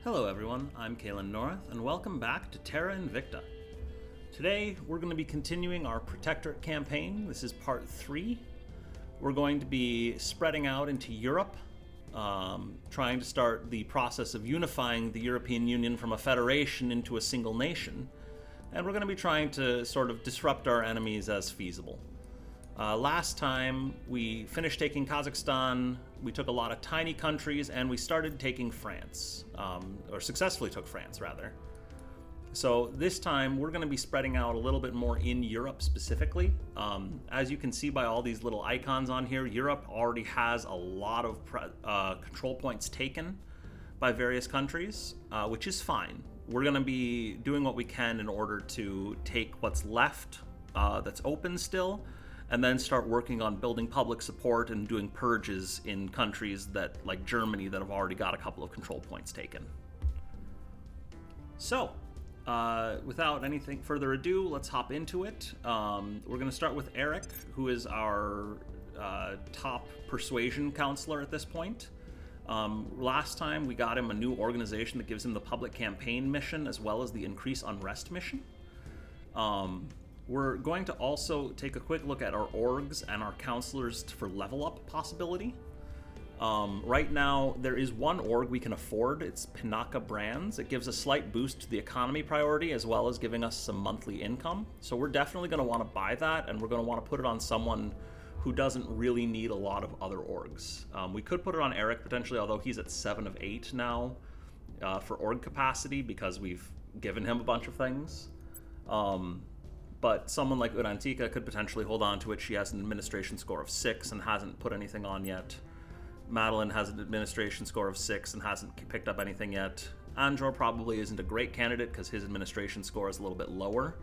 Hello everyone, I'm Kalen North, and welcome back to Terra Invicta. Today, we're going to be continuing our Protectorate campaign. This is part 3. We're going to be spreading out into Europe, trying to start the process of unifying the European Union from a federation into a single nation. And we're going to be trying to sort of disrupt our enemies as feasible. Last time, we finished taking Kazakhstan, we took a lot of tiny countries, and we started taking France, or successfully took France, rather. So this time, we're going to be spreading out a little bit more in Europe specifically. As you can see by all these little icons on here, Europe already has a lot of control points taken by various countries, which is fine. We're going to be doing what we can in order to take what's left that's open still, and then start working on building public support and doing purges in countries that, like Germany, that have already got a couple of control points taken. So, without anything further ado, let's hop into it. We're going to start with Eric, who is our top persuasion counselor at this point. Last time we got him a new organization that gives him the public campaign mission as well as the increase unrest mission. We're going to also take a quick look at our orgs and our counselors for level up possibility. Right now, there is one org we can afford. It's Pinaka Brands. It gives a slight boost to the economy priority as well as giving us some monthly income. So we're definitely going to want to buy that, and we're going to want to put it on someone who doesn't really need a lot of other orgs. We could put it on Eric potentially, although he's at 7 of 8 now for org capacity because we've given him a bunch of things. But someone like Urantika could potentially hold on to it. She has an administration score of 6 and hasn't put anything on yet. Madeline has an administration score of 6 and hasn't picked up anything yet. Andro probably isn't a great candidate because his administration score is a little bit lower,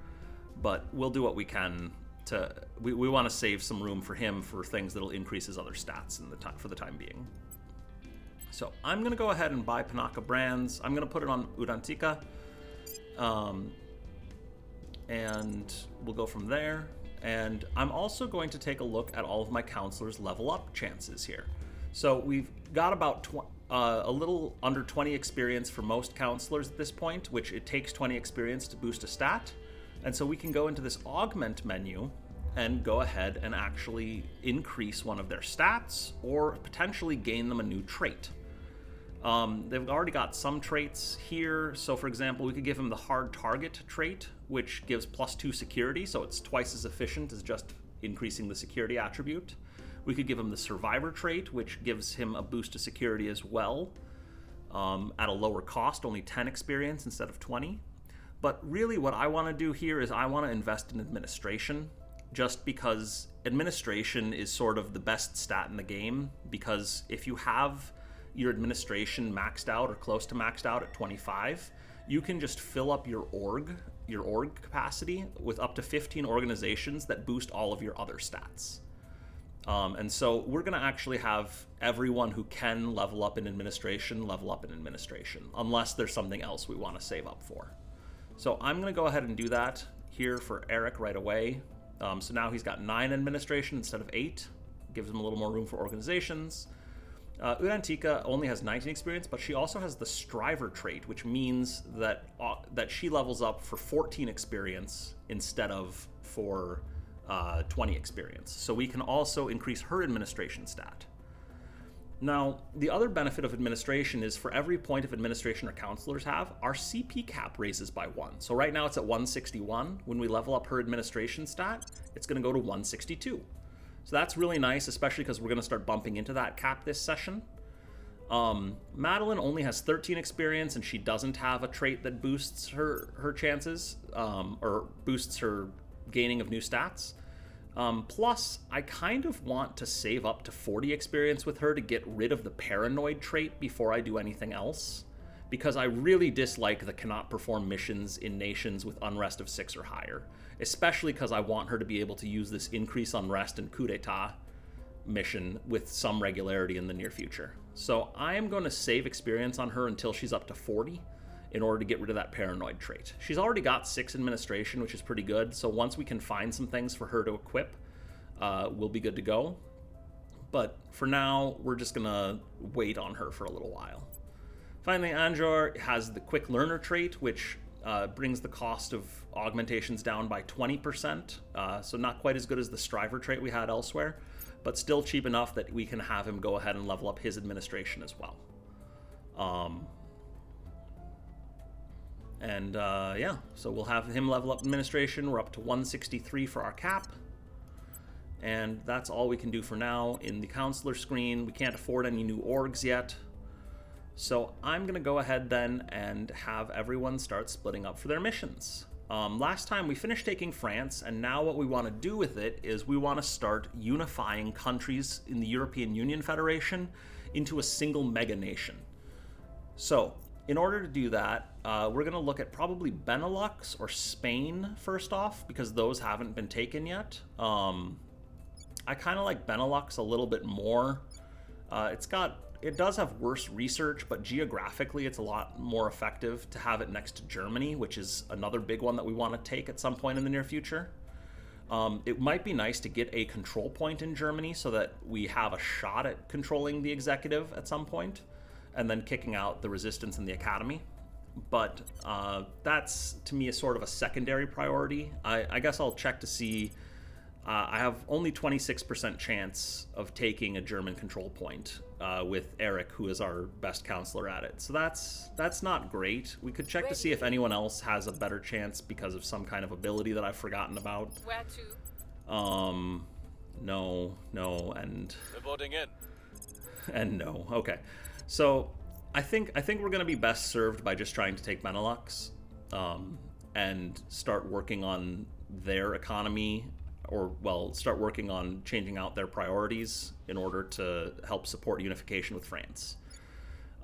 but we'll do what we can to. We want to save some room for him for things that'll increase his other stats for the time being. So I'm going to go ahead and buy Pinaka Brands. I'm going to put it on Urantika. And we'll go from there. And I'm also going to take a look at all of my counselors' level up chances here. So we've got about a little under 20 experience for most counselors at this point, which it takes 20 experience to boost a stat. And so we can go into this augment menu and go ahead and actually increase one of their stats or potentially gain them a new trait. They've already got some traits here. So for example, we could give him the hard target trait, which gives +2 security. So it's twice as efficient as just increasing the security attribute. We could give him the survivor trait, which gives him a boost to security as well, at a lower cost, only 10 experience instead of 20. But really what I want to do here is I want to invest in administration, just because administration is sort of the best stat in the game, because if you have your administration maxed out or close to maxed out at 25, you can just fill up your org capacity with up to 15 organizations that boost all of your other stats. And so we're going to actually have everyone who can level up in administration, unless there's something else we want to save up for. So I'm going to go ahead and do that here for Eric right away. So now he's got 9 administration instead of 8. Gives him a little more room for organizations. Urantika only has 19 experience, but she also has the striver trait, which means that she levels up for 14 experience instead of for 20 experience. So we can also increase her administration stat. Now, the other benefit of administration is for every point of administration our counselors have, our CP cap raises by 1. So right now it's at 161. When we level up her administration stat, it's going to go to 162. So that's really nice, especially because we're going to start bumping into that cap this session. Madeline only has 13 experience, and she doesn't have a trait that boosts her chances, or boosts her gaining of new stats. Plus, I kind of want to save up to 40 experience with her to get rid of the paranoid trait before I do anything else, because I really dislike the cannot perform missions in nations with unrest of 6 or higher, especially because I want her to be able to use this increase unrest and coup d'etat mission with some regularity in the near future. So I am going to save experience on her until she's up to 40 in order to get rid of that paranoid trait. She's already got 6 administration, which is pretty good, so once we can find some things for her to equip, we'll be good to go. But for now, we're just going to wait on her for a little while. Finally, Anjor has the quick learner trait, which brings the cost of augmentations down by 20%. So not quite as good as the striver trait we had elsewhere, but still cheap enough that we can have him go ahead and level up his administration as well. Yeah, so we'll have him level up administration. We're up to 163 for our cap. And that's all we can do for now in the counselor screen. We can't afford any new orgs yet. So I'm going to go ahead then and have everyone start splitting up for their missions. Last time we finished taking France, and now what we want to do with it is we want to start unifying countries in the European Union Federation into a single mega nation. So in order to do that, we're going to look at probably Benelux or Spain first off, because those haven't been taken yet. I kind of like Benelux a little bit more. It does have worse research, but geographically it's a lot more effective to have it next to Germany, which is another big one that we want to take at some point in the near future. It might be nice to get a control point in Germany so that we have a shot at controlling the executive at some point, and then kicking out the resistance in the academy. But that's, to me, a sort of a secondary priority. I guess I'll check to see. I have only 26% chance of taking a German control point with Eric, who is our best counselor at it. So that's not great. We could check to see if anyone else has a better chance because of some kind of ability that I've forgotten about. Where to? No, and Reporting in. And no. Okay. So I think we're going to be best served by just trying to take Benelux and start working on their economy, or, well, start working on changing out their priorities in order to help support unification with France.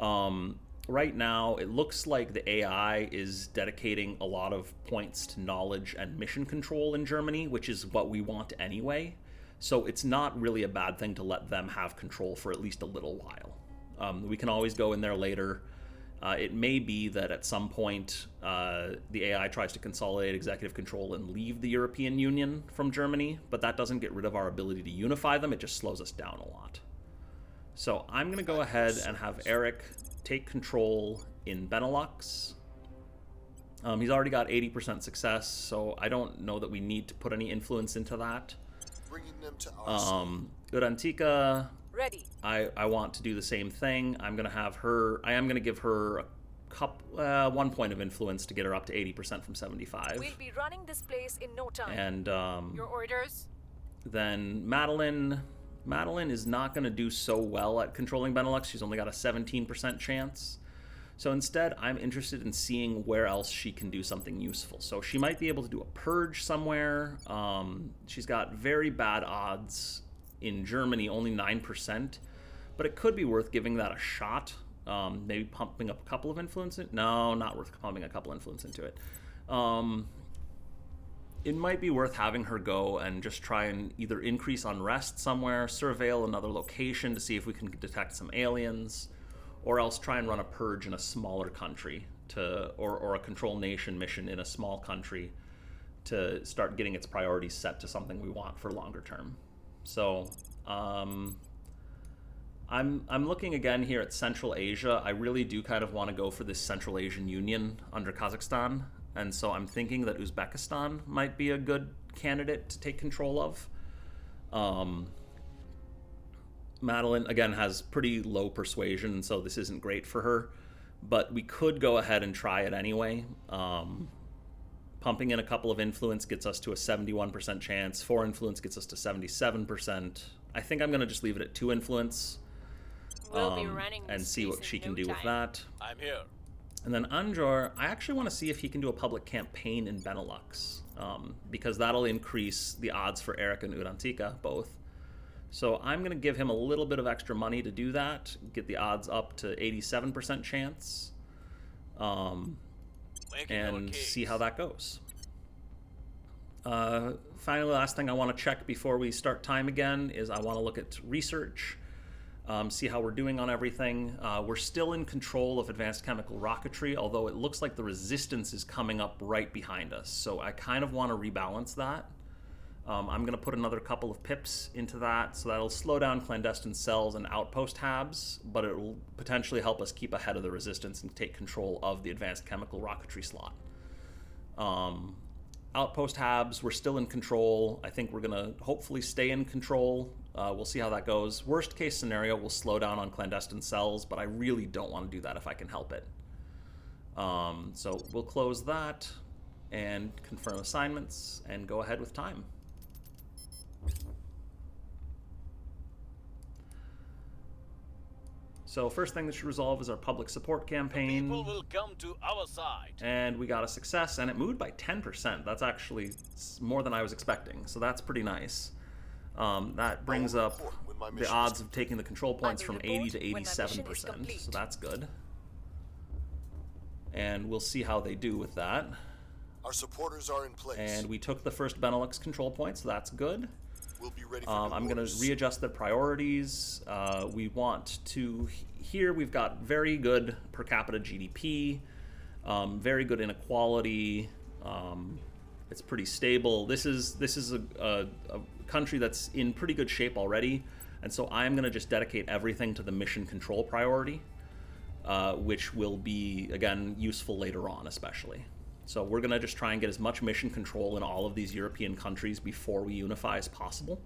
Right now, it looks like the AI is dedicating a lot of points to knowledge and mission control in Germany, which is what we want anyway. So it's not really a bad thing to let them have control for at least a little while. We can always go in there later. It may be that at some point the AI tries to consolidate executive control and leave the European Union from Germany, but that doesn't get rid of our ability to unify them. It just slows us down a lot. So I'm going to go ahead and have Eric take control in Benelux. He's already got 80% success, so I don't know that we need to put any influence into that. Bringing them to our Urantica, Ready. I want to do the same thing. I am going to give her a 1 point of influence to get her up to 80% from 75. We'll be running this place in no time. And Your orders? then Madeline is not going to do so well at controlling Benelux. She's only got a 17% chance. So instead, I'm interested in seeing where else she can do something useful. So she might be able to do a purge somewhere. She's got very bad odds in Germany, only 9%, but it could be worth giving that a shot. Maybe pumping up a couple of influence. No, not worth pumping a couple influence into it. It might be worth having her go and just try and either increase unrest somewhere, surveil another location to see if we can detect some aliens, or else try and run a purge in a smaller country or a control nation mission in a small country to start getting its priorities set to something we want for longer term. So I'm looking again here at Central Asia. I really do kind of want to go for this Central Asian Union under Kazakhstan, and so I'm thinking that Uzbekistan might be a good candidate to take control of. Madeline, again, has pretty low persuasion, so this isn't great for her, but we could go ahead and try it anyway. Pumping in a couple of influence gets us to a 71% chance. 4 influence gets us to 77%. I think I'm going to just leave it at 2 influence We'll be running and this see place what she in can no do with time. that. I'm here. And then Anjor, I actually want to see if he can do a public campaign in Benelux, because that'll increase the odds for Eric and Urantica both. So I'm going to give him a little bit of extra money to do that, get the odds up to 87% chance, and see how that goes. Finally, last thing I want to check before we start time again is I want to look at research, see how we're doing on everything. We're still in control of advanced chemical rocketry, although it looks like the resistance is coming up right behind us. So I kind of want to rebalance that. I'm going to put another couple of pips into that, so that'll slow down clandestine cells and outpost tabs, but it will potentially help us keep ahead of the resistance and take control of the advanced chemical rocketry slot. Outpost tabs, we're still in control. I think we're going to hopefully stay in control. We'll see how that goes. Worst case scenario, we'll slow down on clandestine cells, but I really don't want to do that if I can help it. So we'll close that and confirm assignments and go ahead with time. So first thing that should resolve is our public support campaign. People will come to our side. And we got a success, and it moved by 10%. That's actually more than I was expecting, so that's pretty nice. That brings up the odds of taking the control points from 80 to 87%, so that's good. And we'll see how they do with that. Our supporters are in place. And we took the first Benelux control point, so that's good. We'll be ready for I'm going to readjust the priorities. We want to, here we've got very good per capita GDP, very good inequality. It's pretty stable. This is a country that's in pretty good shape already, and so I'm going to just dedicate everything to the mission control priority, which will be, again, useful later on especially. So we're going to just try and get as much mission control in all of these European countries before we unify as possible.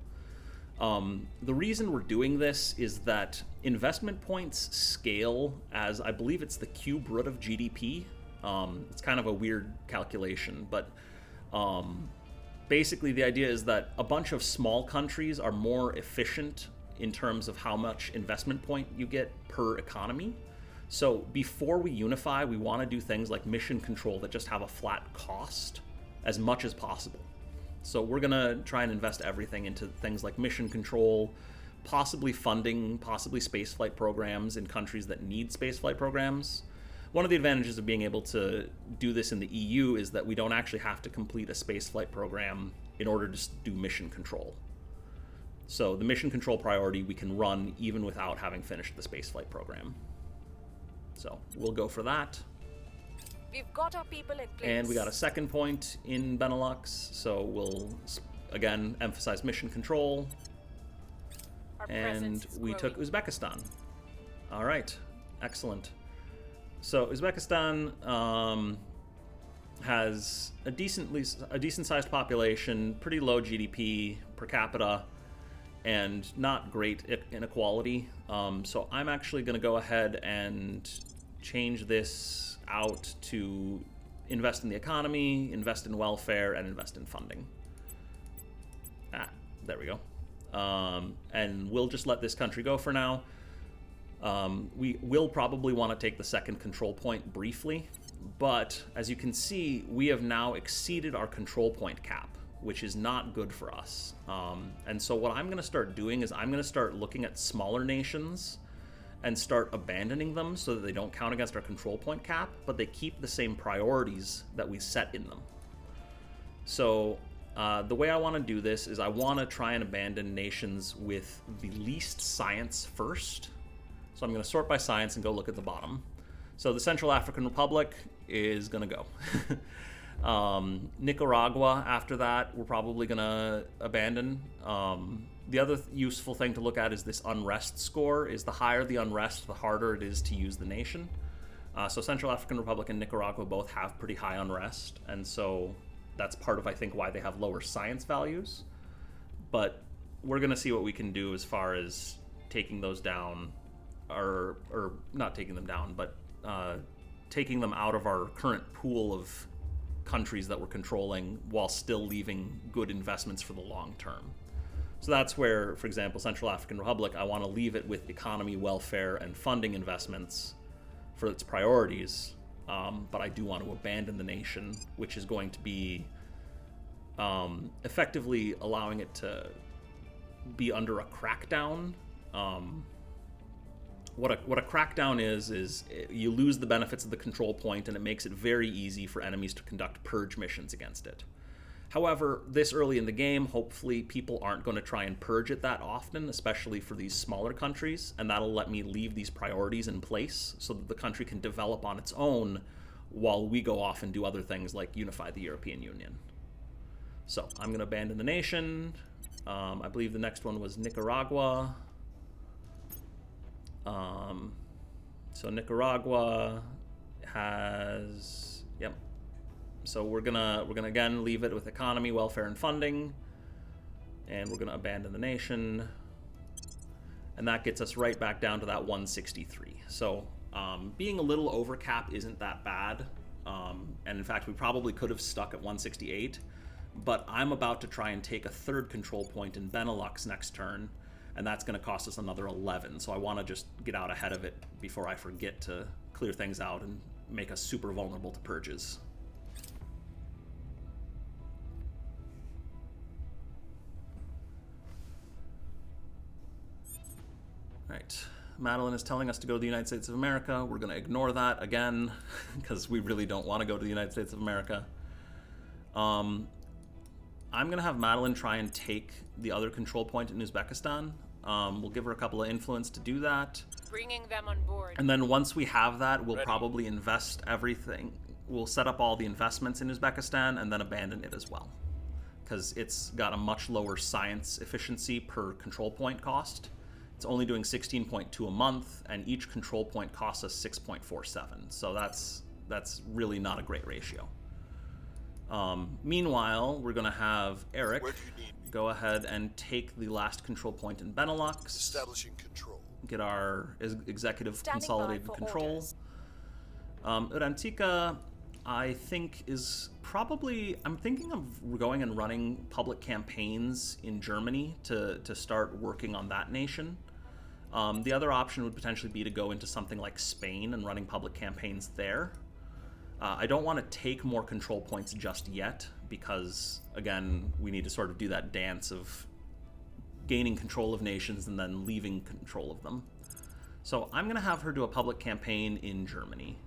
The reason we're doing this is that investment points scale as, I believe it's the cube root of GDP. It's kind of a weird calculation, but basically the idea is that a bunch of small countries are more efficient in terms of how much investment point you get per economy. So before we unify, we want to do things like mission control that just have a flat cost as much as possible. So we're going to try and invest everything into things like mission control, possibly funding, possibly spaceflight programs in countries that need spaceflight programs. One of the advantages of being able to do this in the EU is that we don't actually have to complete a spaceflight program in order to do mission control. So the mission control priority we can run even without having finished the spaceflight program. So we'll go for that. We've got our people in place. And we got a second point in Benelux, so we'll again emphasize mission control. And we took Uzbekistan. All right, excellent. So Uzbekistan has a decent-sized population, pretty low GDP per capita, and not great inequality. So I'm actually going to go ahead and change this out to invest in the economy, invest in welfare, and invest in funding. There we go. And we'll just let this country go for now. We will probably want to take the second control point briefly, but as you can see, we have now exceeded our control point cap, which is not good for us. And so what I'm going to start doing is I'm going to start looking at smaller nations and start abandoning them so that they don't count against our control point cap, but they keep the same priorities that we set in them. So the way I want to do this is I want to try and abandon nations with the least science first. So I'm going to sort by science and go look at the bottom. So the Central African Republic is going to go. Nicaragua, after that, we're probably going to abandon. The other useful thing to look at is this unrest score. Is the higher the unrest, the harder it is to use the nation. So Central African Republic and Nicaragua both have pretty high unrest, and so that's part of, I think, why they have lower science values. But we're going to see what we can do as far as taking those down, or not taking them down, but taking them out of our current pool of countries that we're controlling while still leaving good investments for the long term. So that's where, for example, Central African Republic, I want to leave it with economy, welfare, and funding investments for its priorities, but I do want to abandon the nation, which is going to be effectively allowing it to be under a crackdown. What a crackdown is you lose the benefits of the control point, and it makes it very easy for enemies to conduct purge missions against it. However, this early in the game, hopefully people aren't going to try and purge it that often, especially for these smaller countries, and that'll let me leave these priorities in place so that the country can develop on its own while we go off and do other things like unify the European Union. So I'm going to abandon the nation. I believe the next one was Nicaragua. So Nicaragua has, yep. So we're gonna again leave it with economy, welfare, and funding, and we're gonna abandon the nation, and that gets us right back down to that 163. So being a little over cap isn't that bad, and in fact we probably could have stuck at 168, but I'm about to try and take a third control point in Benelux next turn, and that's going to cost us another 11. So I want to just get out ahead of it before I forget to clear things out and make us super vulnerable to purges. Right, Madeline is telling us to go to the United States of America. We're going to ignore that again because we really don't want to go to the United States of America. I'm going to have Madeline try and take the other control point in Uzbekistan. We'll give her a couple of influence to do that. Bringing them on board. And then once we have that, we'll probably invest everything. We'll set up all the investments in Uzbekistan and then abandon it as well, because it's got a much lower science efficiency per control point cost. It's only doing 16.2 a month, and each control point costs us 6.47. So that's really not a great ratio. Meanwhile, we're going to have Eric go ahead and take the last control point in Benelux. Establishing control. Get our executive Standing consolidated by for control. orders. Urantika, I think, is probably... I'm thinking of going and running public campaigns in Germany to start working on that nation. The other option would potentially be to go into something like Spain and running public campaigns there. I don't want to take more control points just yet because, again, we need to sort of do that dance of gaining control of nations and then leaving control of them. So I'm going to have her do a public campaign in Germany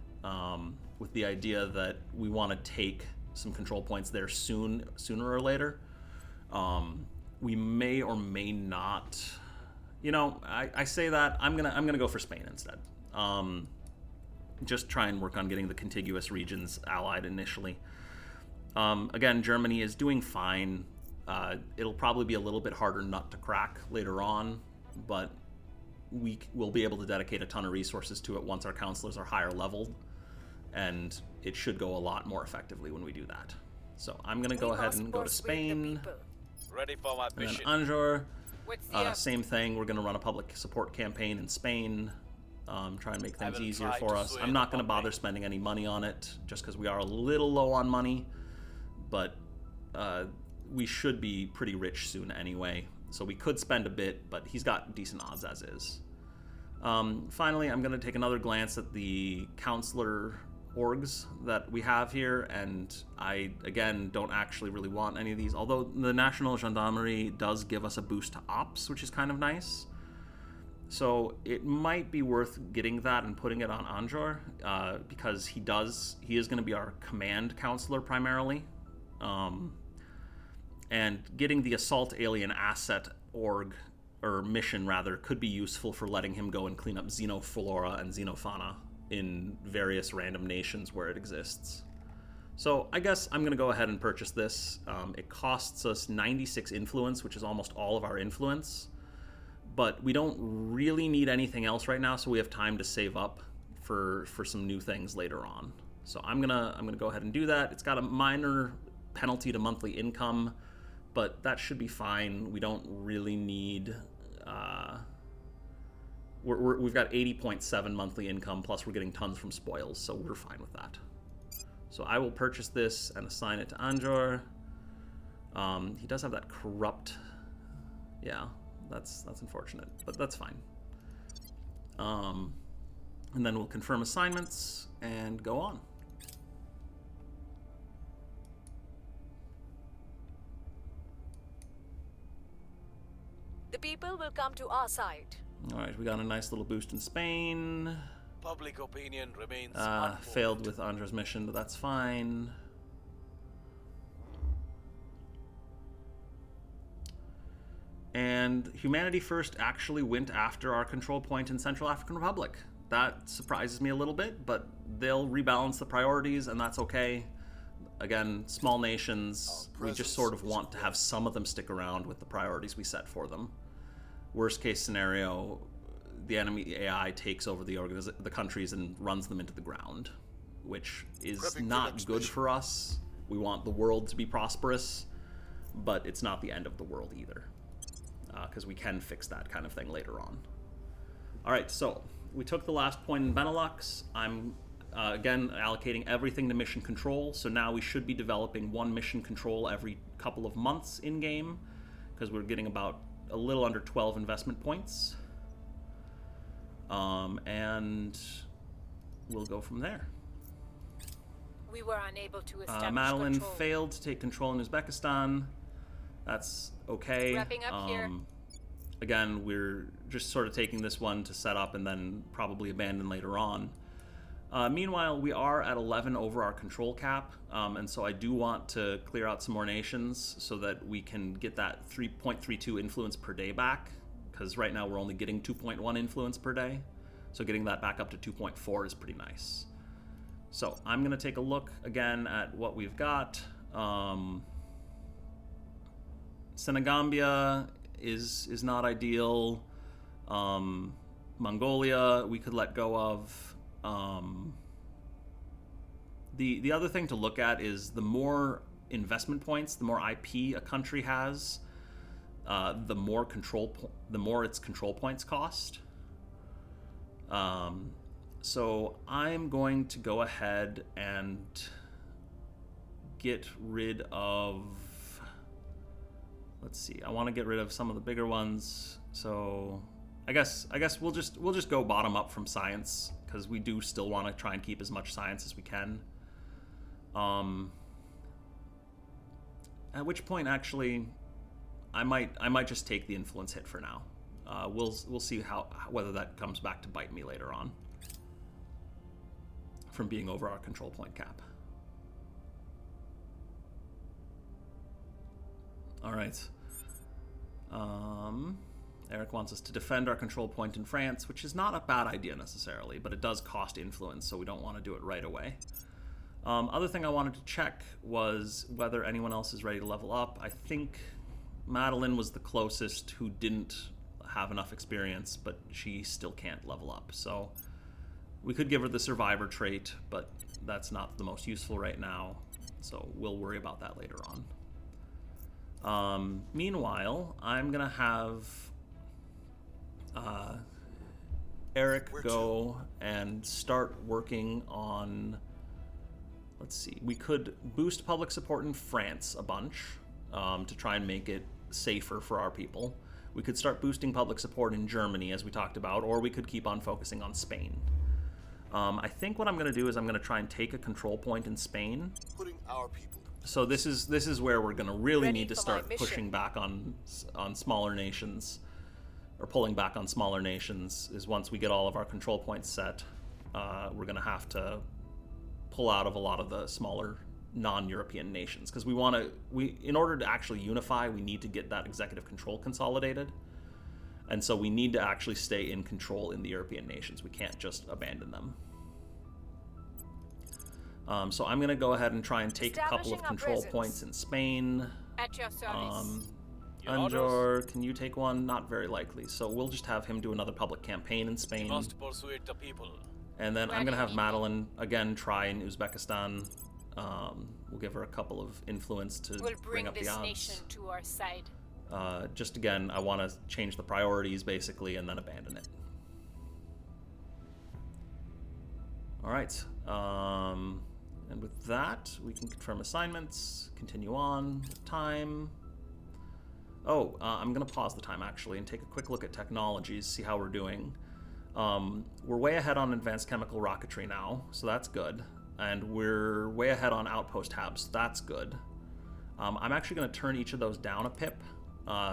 with the idea that we want to take some control points there sooner or later. We may or may not... You know, I say that, I'm gonna go for Spain instead. Just try and work on getting the contiguous regions allied initially. Again, Germany is doing fine. It'll probably be a little bit harder nut to crack later on, but we will be able to dedicate a ton of resources to it once our counselors are higher leveled, and it should go a lot more effectively when we do that. So I'm going to go ahead and go to Spain. Ready for my And then mission. Anjou. What's the Same thing, we're going to run a public support campaign in Spain. Try and make things will easier try for to us. sway I'm the not going to public. bother spending any money on it, just because we are a little low on money. But we should be pretty rich soon anyway. So we could spend a bit, but he's got decent odds as is. Finally, I'm going to take another glance at the counselor orgs that we have here, and I, again, don't actually really want any of these, although the National Gendarmerie does give us a boost to ops, which is kind of nice. So it might be worth getting that and putting it on Anjou, because he is going to be our command counselor primarily. And getting the assault alien asset org, or mission rather, could be useful for letting him go and clean up xenoflora and xenofauna in various random nations where it exists. So I guess I'm going to go ahead and purchase this. It costs us 96 influence, which is almost all of our influence. But we don't really need anything else right now, so we have time to save up for some new things later on. So I'm gonna go ahead and do that. It's got a minor penalty to monthly income, but that should be fine. We don't really need... We've got 80.7 monthly income, plus we're getting tons from spoils, so we're fine with that. So I will purchase this and assign it to Anjou. He does have that corrupt... Yeah, that's unfortunate, but that's fine. And then we'll confirm assignments and go on. The people will come to our side. All right, we got a nice little boost in Spain. Public opinion remains Failed with Anjou's mission, but that's fine. And Humanity First actually went after our control point in Central African Republic. That surprises me a little bit, but they'll rebalance the priorities, and that's okay. Again, small nations, Our we just presence sort of is want to have some of them stick around with the priorities we set for them. Worst case scenario, the enemy AI takes over the countries and runs them into the ground, which is Prepping for not next good mission. for us. We want the world to be prosperous, but it's not the end of the world either, because we can fix that kind of thing later on. All right, so we took the last point in Benelux. I'm again allocating everything to mission control, so now we should be developing one mission control every couple of months in game, because we're getting about a little under 12 investment points, and we'll go from there. We were unable to establish Madeline control. failed to take control in Uzbekistan. That's okay. Wrapping up here. Again, we're just sort of taking this one to set up and then probably abandon later on. Meanwhile, we are at 11 over our control cap, and so I do want to clear out some more nations so that we can get that 3.32 influence per day back, because right now we're only getting 2.1 influence per day, so getting that back up to 2.4 is pretty nice. So I'm going to take a look again at what we've got. Senegambia is not ideal. Mongolia we could let go of. The other thing to look at is the more investment points, the more IP a country has, the more its control points cost. So I'm going to go ahead and get rid of. Let's see. I want to get rid of some of the bigger ones. So I guess we'll just go bottom up from science, because we do still want to try and keep as much science as we can. At which point, actually, I might just take the influence hit for now. We'll see whether that comes back to bite me later on from being over our control point cap. All right. Eric wants us to defend our control point in France, which is not a bad idea necessarily, but it does cost influence, so we don't want to do it right away. Other thing I wanted to check was whether anyone else is ready to level up. I think Madeline was the closest who didn't have enough experience, but she still can't level up. So we could give her the survivor trait, but that's not the most useful right now, so we'll worry about that later on. Meanwhile, I'm gonna have Eric go and start working on, let's see, we could boost public support in France a bunch to try and make it safer for our people. We could start boosting public support in Germany, as we talked about, or we could keep on focusing on Spain. I think what I'm going to do is I'm going to try and take a control point in Spain. Putting our people. So this is where we're going to really Ready need to for start my mission. pushing back on smaller nations, or pulling back on smaller nations. Is once we get all of our control points set, we're going to have to pull out of a lot of the smaller non-European nations, because in order to actually unify, we need to get that executive control consolidated, and so we need to actually stay in control in the European nations. We can't just abandon them. So I'm going to go ahead and try and take a couple of Establishing our control presence. points in Spain. At your service. Your Anjor, can you take one? Not very likely. So we'll just have him do another public campaign in Spain. Must persuade the people. And then I'm Ready, going to have Nico. Madeline, again, try in Uzbekistan. We'll give her a couple of influence to We'll bring bring up the this odds. nation to our side. Just again, I want to change the priorities, basically, and then abandon it. All right. And with that, we can confirm assignments, continue on with time. Oh, I'm going to pause the time, actually, and take a quick look at technologies, see how we're doing. We're way ahead on advanced chemical rocketry now, so that's good. And we're way ahead on outpost tabs, so that's good. I'm actually going to turn each of those down a pip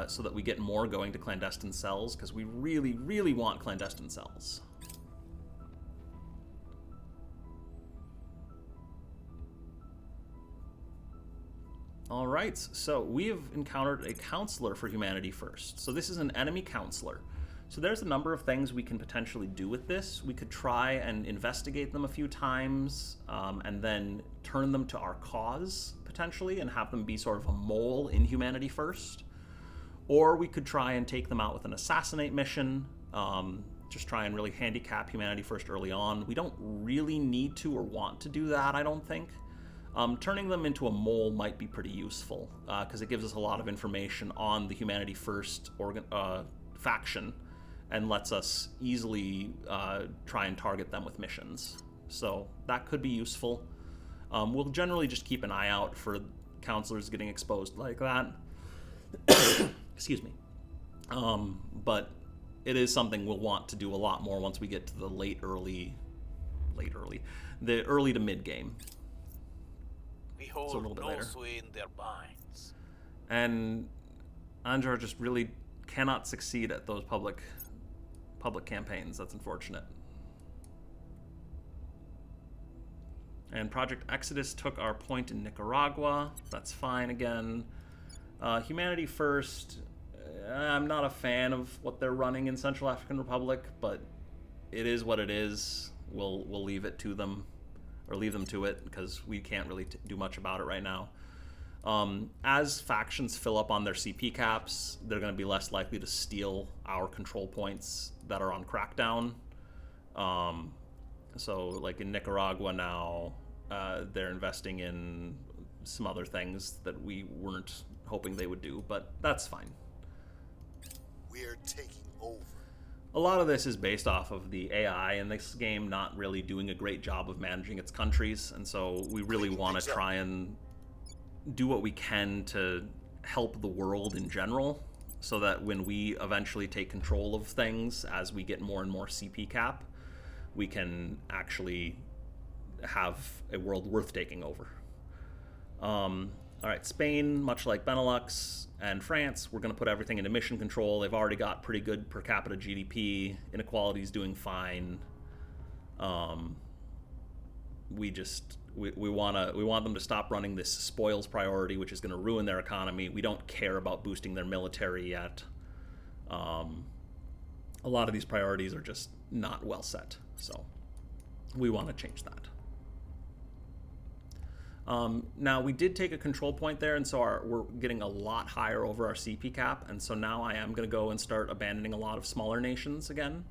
so that we get more going to clandestine cells, because we really, really want clandestine cells. All right, so we have encountered a counselor for humanity first. So this is an enemy counselor. So there's a number of things we can potentially do with this. We could try and investigate them a few times, and then turn them to our cause, potentially, and have them be sort of a mole in Humanity First. Or we could try and take them out with an assassinate mission, just try and really handicap Humanity First early on. We don't really need to or want to do that, I don't think. Turning them into a mole might be pretty useful, because it gives us a lot of information on the Humanity First faction, and lets us easily try and target them with missions. So that could be useful. We'll generally just keep an eye out for counselors getting exposed like that. Excuse me. But it is something we'll want to do a lot more once we get to the the early to mid game. We So a hold little bit no later. sway in their minds. And Anjar just really cannot succeed at those public campaigns. That's unfortunate. And Project Exodus took our point in Nicaragua. That's fine again. Humanity First, I'm not a fan of what they're running in Central African Republic, but it is what it is. We'll leave it to them, or leave them to it, because we can't really do much about it right now. As factions fill up on their CP caps, they're going to be less likely to steal our control points that are on Crackdown. So, like in Nicaragua now, they're investing in some other things that we weren't hoping they would do, but that's fine. We're taking over. A lot of this is based off of the AI in this game not really doing a great job of managing its countries, and so we really want to try and do what we can to help the world in general, so that when we eventually take control of things, as we get more and more CP cap, we can actually have a world worth taking over. All right, Spain, much like Benelux and France, we're going to put everything into mission control. They've already got pretty good per capita GDP. Inequality's doing fine. We want them to stop running this spoils priority, which is going to ruin their economy. We don't care about boosting their military yet. A lot of these priorities are just not well set, so we want to change that. Now, we did take a control point there, and so we're getting a lot higher over our CP cap, and so now I am going to go and start abandoning a lot of smaller nations again.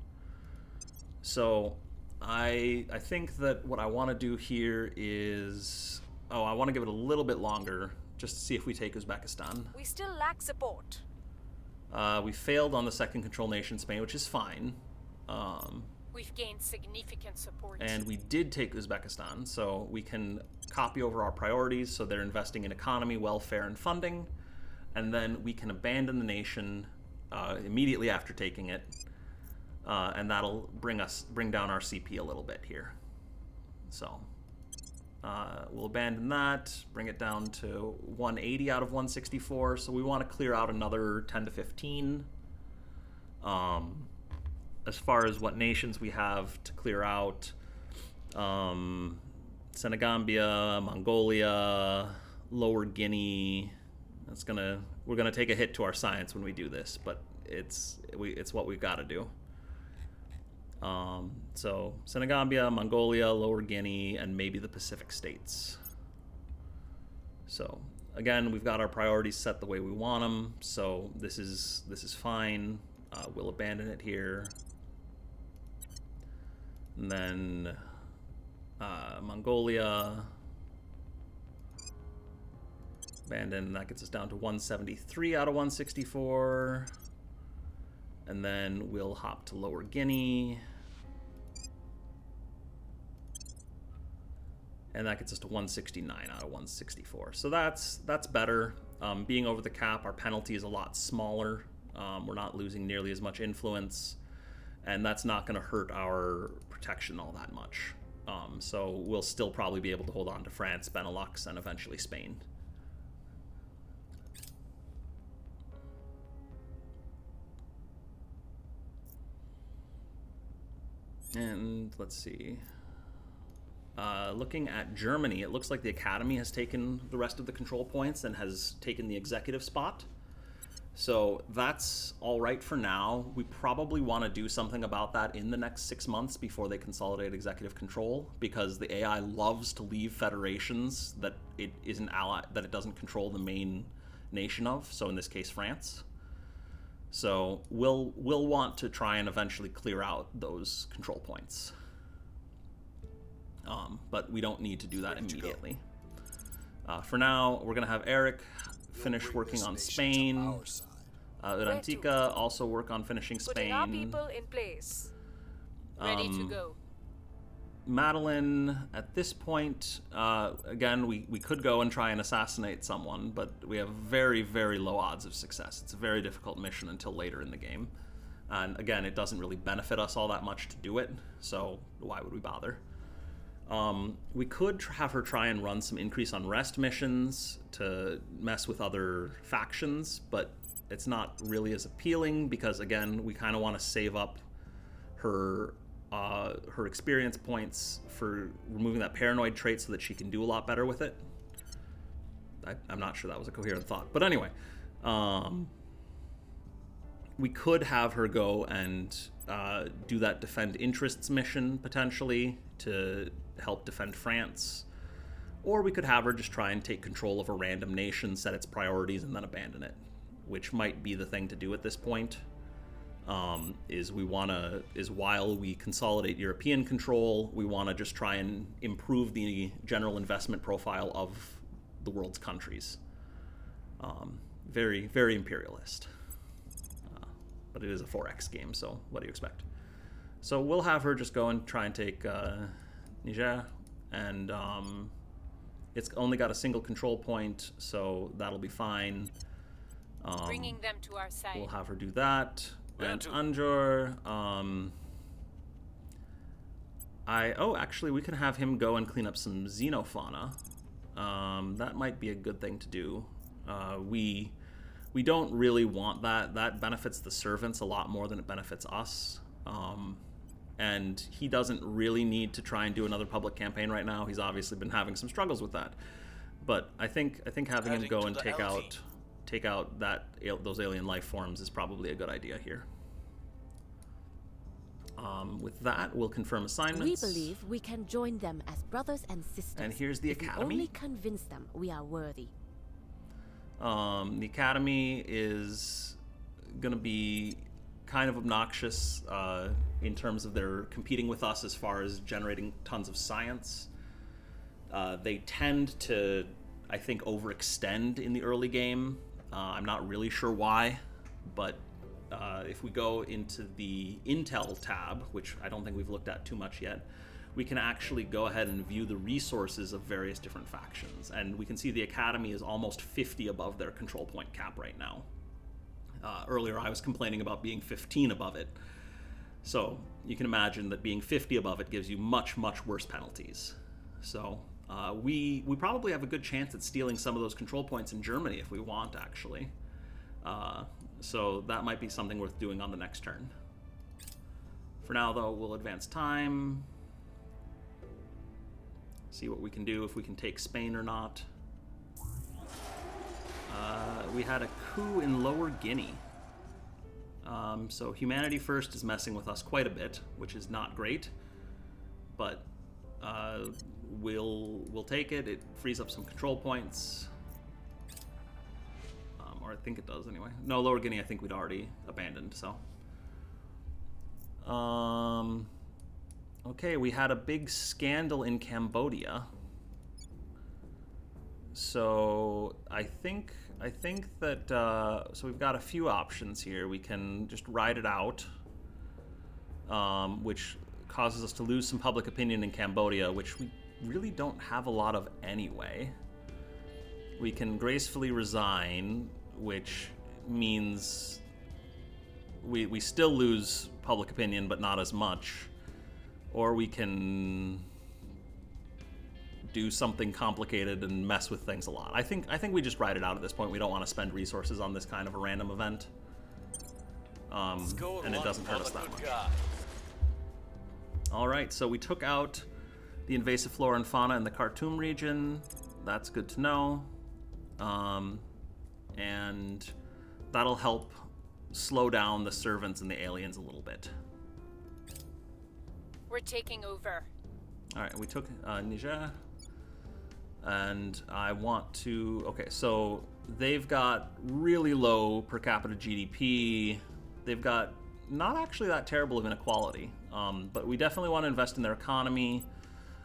So I think that what I want to do here is... I want to give it a little bit longer, just to see if we take Uzbekistan. We still lack support. We failed on the second control nation, Spain, which is fine. We've gained significant support. And we did take Uzbekistan, so we can copy over our priorities, so they're investing in economy, welfare, and funding, and then we can abandon the nation immediately after taking it, and that'll bring down our CP a little bit here. So we'll abandon that, bring it down to 180 out of 164, so we want to clear out another 10 to 15. As far as what nations we have to clear out, Senegambia, Mongolia, Lower Guinea. We're gonna take a hit to our science when we do this, but it's what we've got to do. So Senegambia, Mongolia, Lower Guinea, and maybe the Pacific states. So again, we've got our priorities set the way we want them. So this is fine. We'll abandon it here. And then Mongolia, abandon, that gets us down to 173 out of 164. And then we'll hop to Lower Guinea. And that gets us to 169 out of 164. So that's better. Being over the cap, our penalty is a lot smaller. We're not losing nearly as much influence. And that's not going to hurt our protection all that much. So we'll still probably be able to hold on to France, Benelux, and eventually Spain. And let's see. Looking at Germany, it looks like the Academy has taken the rest of the control points and has taken the executive spot. So that's all right for now. We probably want to do something about that in the next 6 months before they consolidate executive control, because the AI loves to leave federations that it isn't that it doesn't control the main nation of. So in this case, France. So we'll want to try and eventually clear out those control points. But we don't need to do that immediately. For now, we're going to have Eric finish working on Spain. Urantika also work on finishing Putting our Spain. people in place. Ready to go. Madeline, at this point, again, we could go and try and assassinate someone, but we have very, very low odds of success. It's a very difficult mission until later in the game. And again, it doesn't really benefit us all that much to do it, so why would we bother? We could have her try and run some increase unrest missions to mess with other factions, but it's not really as appealing because, again, we kind of want to save up her experience points for removing that paranoid trait so that she can do a lot better with it. I'm not sure that was a coherent thought, but anyway, we could have her go and do that defend interests mission potentially to help defend France, or we could have her just try and take control of a random nation, set its priorities, and then abandon it, which might be the thing to do at this point. While we consolidate European control, we want to just try and improve the general investment profile of the world's countries. Very, very imperialist. But it is a 4X game, so what do you expect? So we'll have her just go and try and take Niger, and it's only got a single control point, so that'll be fine. Bringing them to our side. We'll have her do that. And to? Anjor, actually, we can have him go and clean up some xenofauna. That might be a good thing to do. We don't really want that. That benefits the servants a lot more than it benefits us. And he doesn't really need to try and do another public campaign right now. He's obviously been having some struggles with that. But I think having him go and take out those alien life forms is probably a good idea here. With that, we'll confirm assignments. We believe we can join them as brothers and sisters. And here's the if academy. We only convince them we are worthy. The academy is going to be kind of obnoxious in terms of their competing with us as far as generating tons of science. They tend to, I think, overextend in the early game. I'm not really sure why, but if we go into the Intel tab, which I don't think we've looked at too much yet, we can actually go ahead and view the resources of various different factions. And we can see the Academy is almost 50 above their control point cap right now. Earlier I was complaining about being 15 above it. So you can imagine that being 50 above it gives you much, much worse penalties. So we probably have a good chance at stealing some of those control points in Germany if we want, actually. So that might be something worth doing on the next turn. For now, though, we'll advance time. See what we can do, if we can take Spain or not. We had a coup in Lower Guinea. So Humanity First is messing with us quite a bit, which is not great. But we'll take it. It frees up some control points. Or I think it does anyway. No, Lower Guinea I think we'd already abandoned, so. Okay, we had a big scandal in Cambodia. So I think that so we've got a few options here. We can just ride it out, which causes us to lose some public opinion in Cambodia, which we really don't have a lot of anyway. We can gracefully resign, which means we still lose public opinion, but not as much. Or we can do something complicated and mess with things a lot. I think we just ride it out at this point. We don't want to spend resources on this kind of a random event. And it doesn't hurt us that much. Alright, so we took out the invasive flora and fauna in the Khartoum region. That's good to know. And that'll help slow down the servants and the aliens a little bit. We're taking over. All right, we took Niger, and I want to. Okay, so they've got really low per capita GDP. They've got not actually that terrible of inequality, but we definitely want to invest in their economy.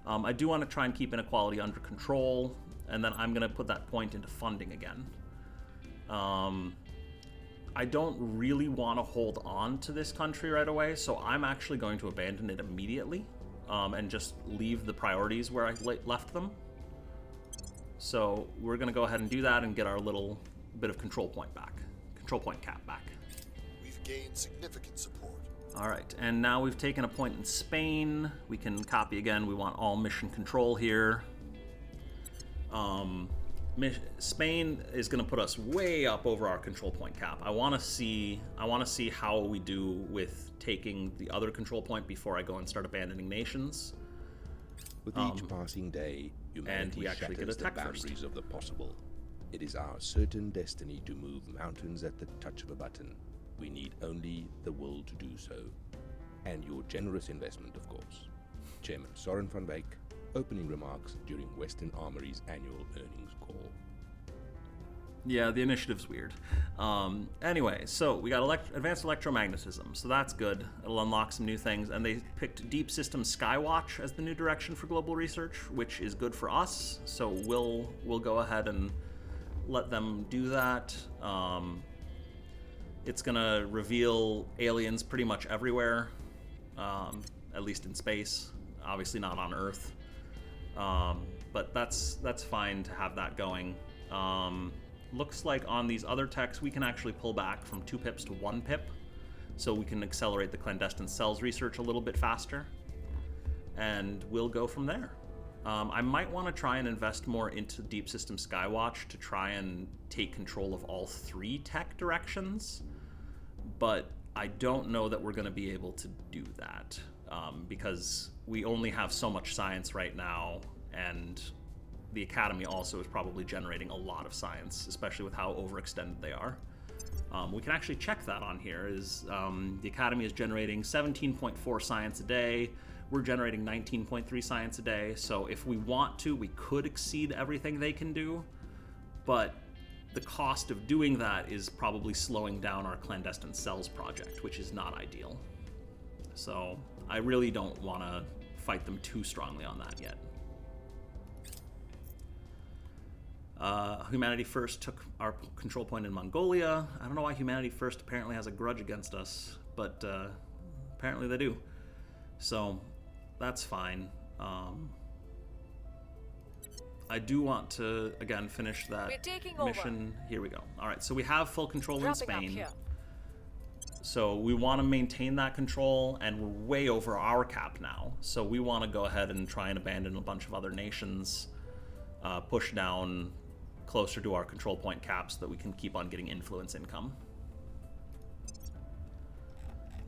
I do want to try and keep inequality under control, and then I'm going to put that point into funding again. I don't really want to hold on to this country right away, so I'm actually going to abandon it immediately and just leave the priorities where I left them. So we're going to go ahead and do that and get our little bit of control point cap back. We've gained significant support. All right, and now we've taken a point in Spain. We can copy again. We want all mission control here. Spain is going to put us way up over our control point cap. I want to see how we do with taking the other control point before I go and start abandoning nations. With each passing day, humanity shatters the boundaries of the possible. It is our certain destiny to move mountains at the touch of a button. We need only the will to do so. And your generous investment, of course. Chairman Soren van Wyk, opening remarks during Western Armory's annual earnings call. Yeah, the initiative's weird. Anyway, so we got advanced electromagnetism, so that's good. It'll unlock some new things, and they picked Deep System Skywatch as the new direction for global research, which is good for us. So we'll go ahead and let them do that. It's gonna reveal aliens pretty much everywhere, at least in space. Obviously not on Earth, but that's fine to have that going. Looks like on these other techs we can actually pull back from 2 pips to 1 pip, so we can accelerate the clandestine cells research a little bit faster, and we'll go from there. I might want to try and invest more into Deep System Skywatch to try and take control of all 3 tech directions, but I don't know that we're going to be able to do that, because we only have so much science right now, and the Academy also is probably generating a lot of science, especially with how overextended they are. We can actually check that on here. The Academy is generating 17.4 science a day. We're generating 19.3 science a day. So if we want to, we could exceed everything they can do, but the cost of doing that is probably slowing down our clandestine cells project, which is not ideal. So I really don't want to fight them too strongly on that yet. Humanity First took our control point in Mongolia. I don't know why Humanity First apparently has a grudge against us, but apparently they do. So that's fine. I do want to, again, finish that mission. Over. Here we go. All right, so we have full control in Spain. So we want to maintain that control, and we're way over our cap now. So we want to go ahead and try and abandon a bunch of other nations, push down closer to our control point caps so that we can keep on getting influence income.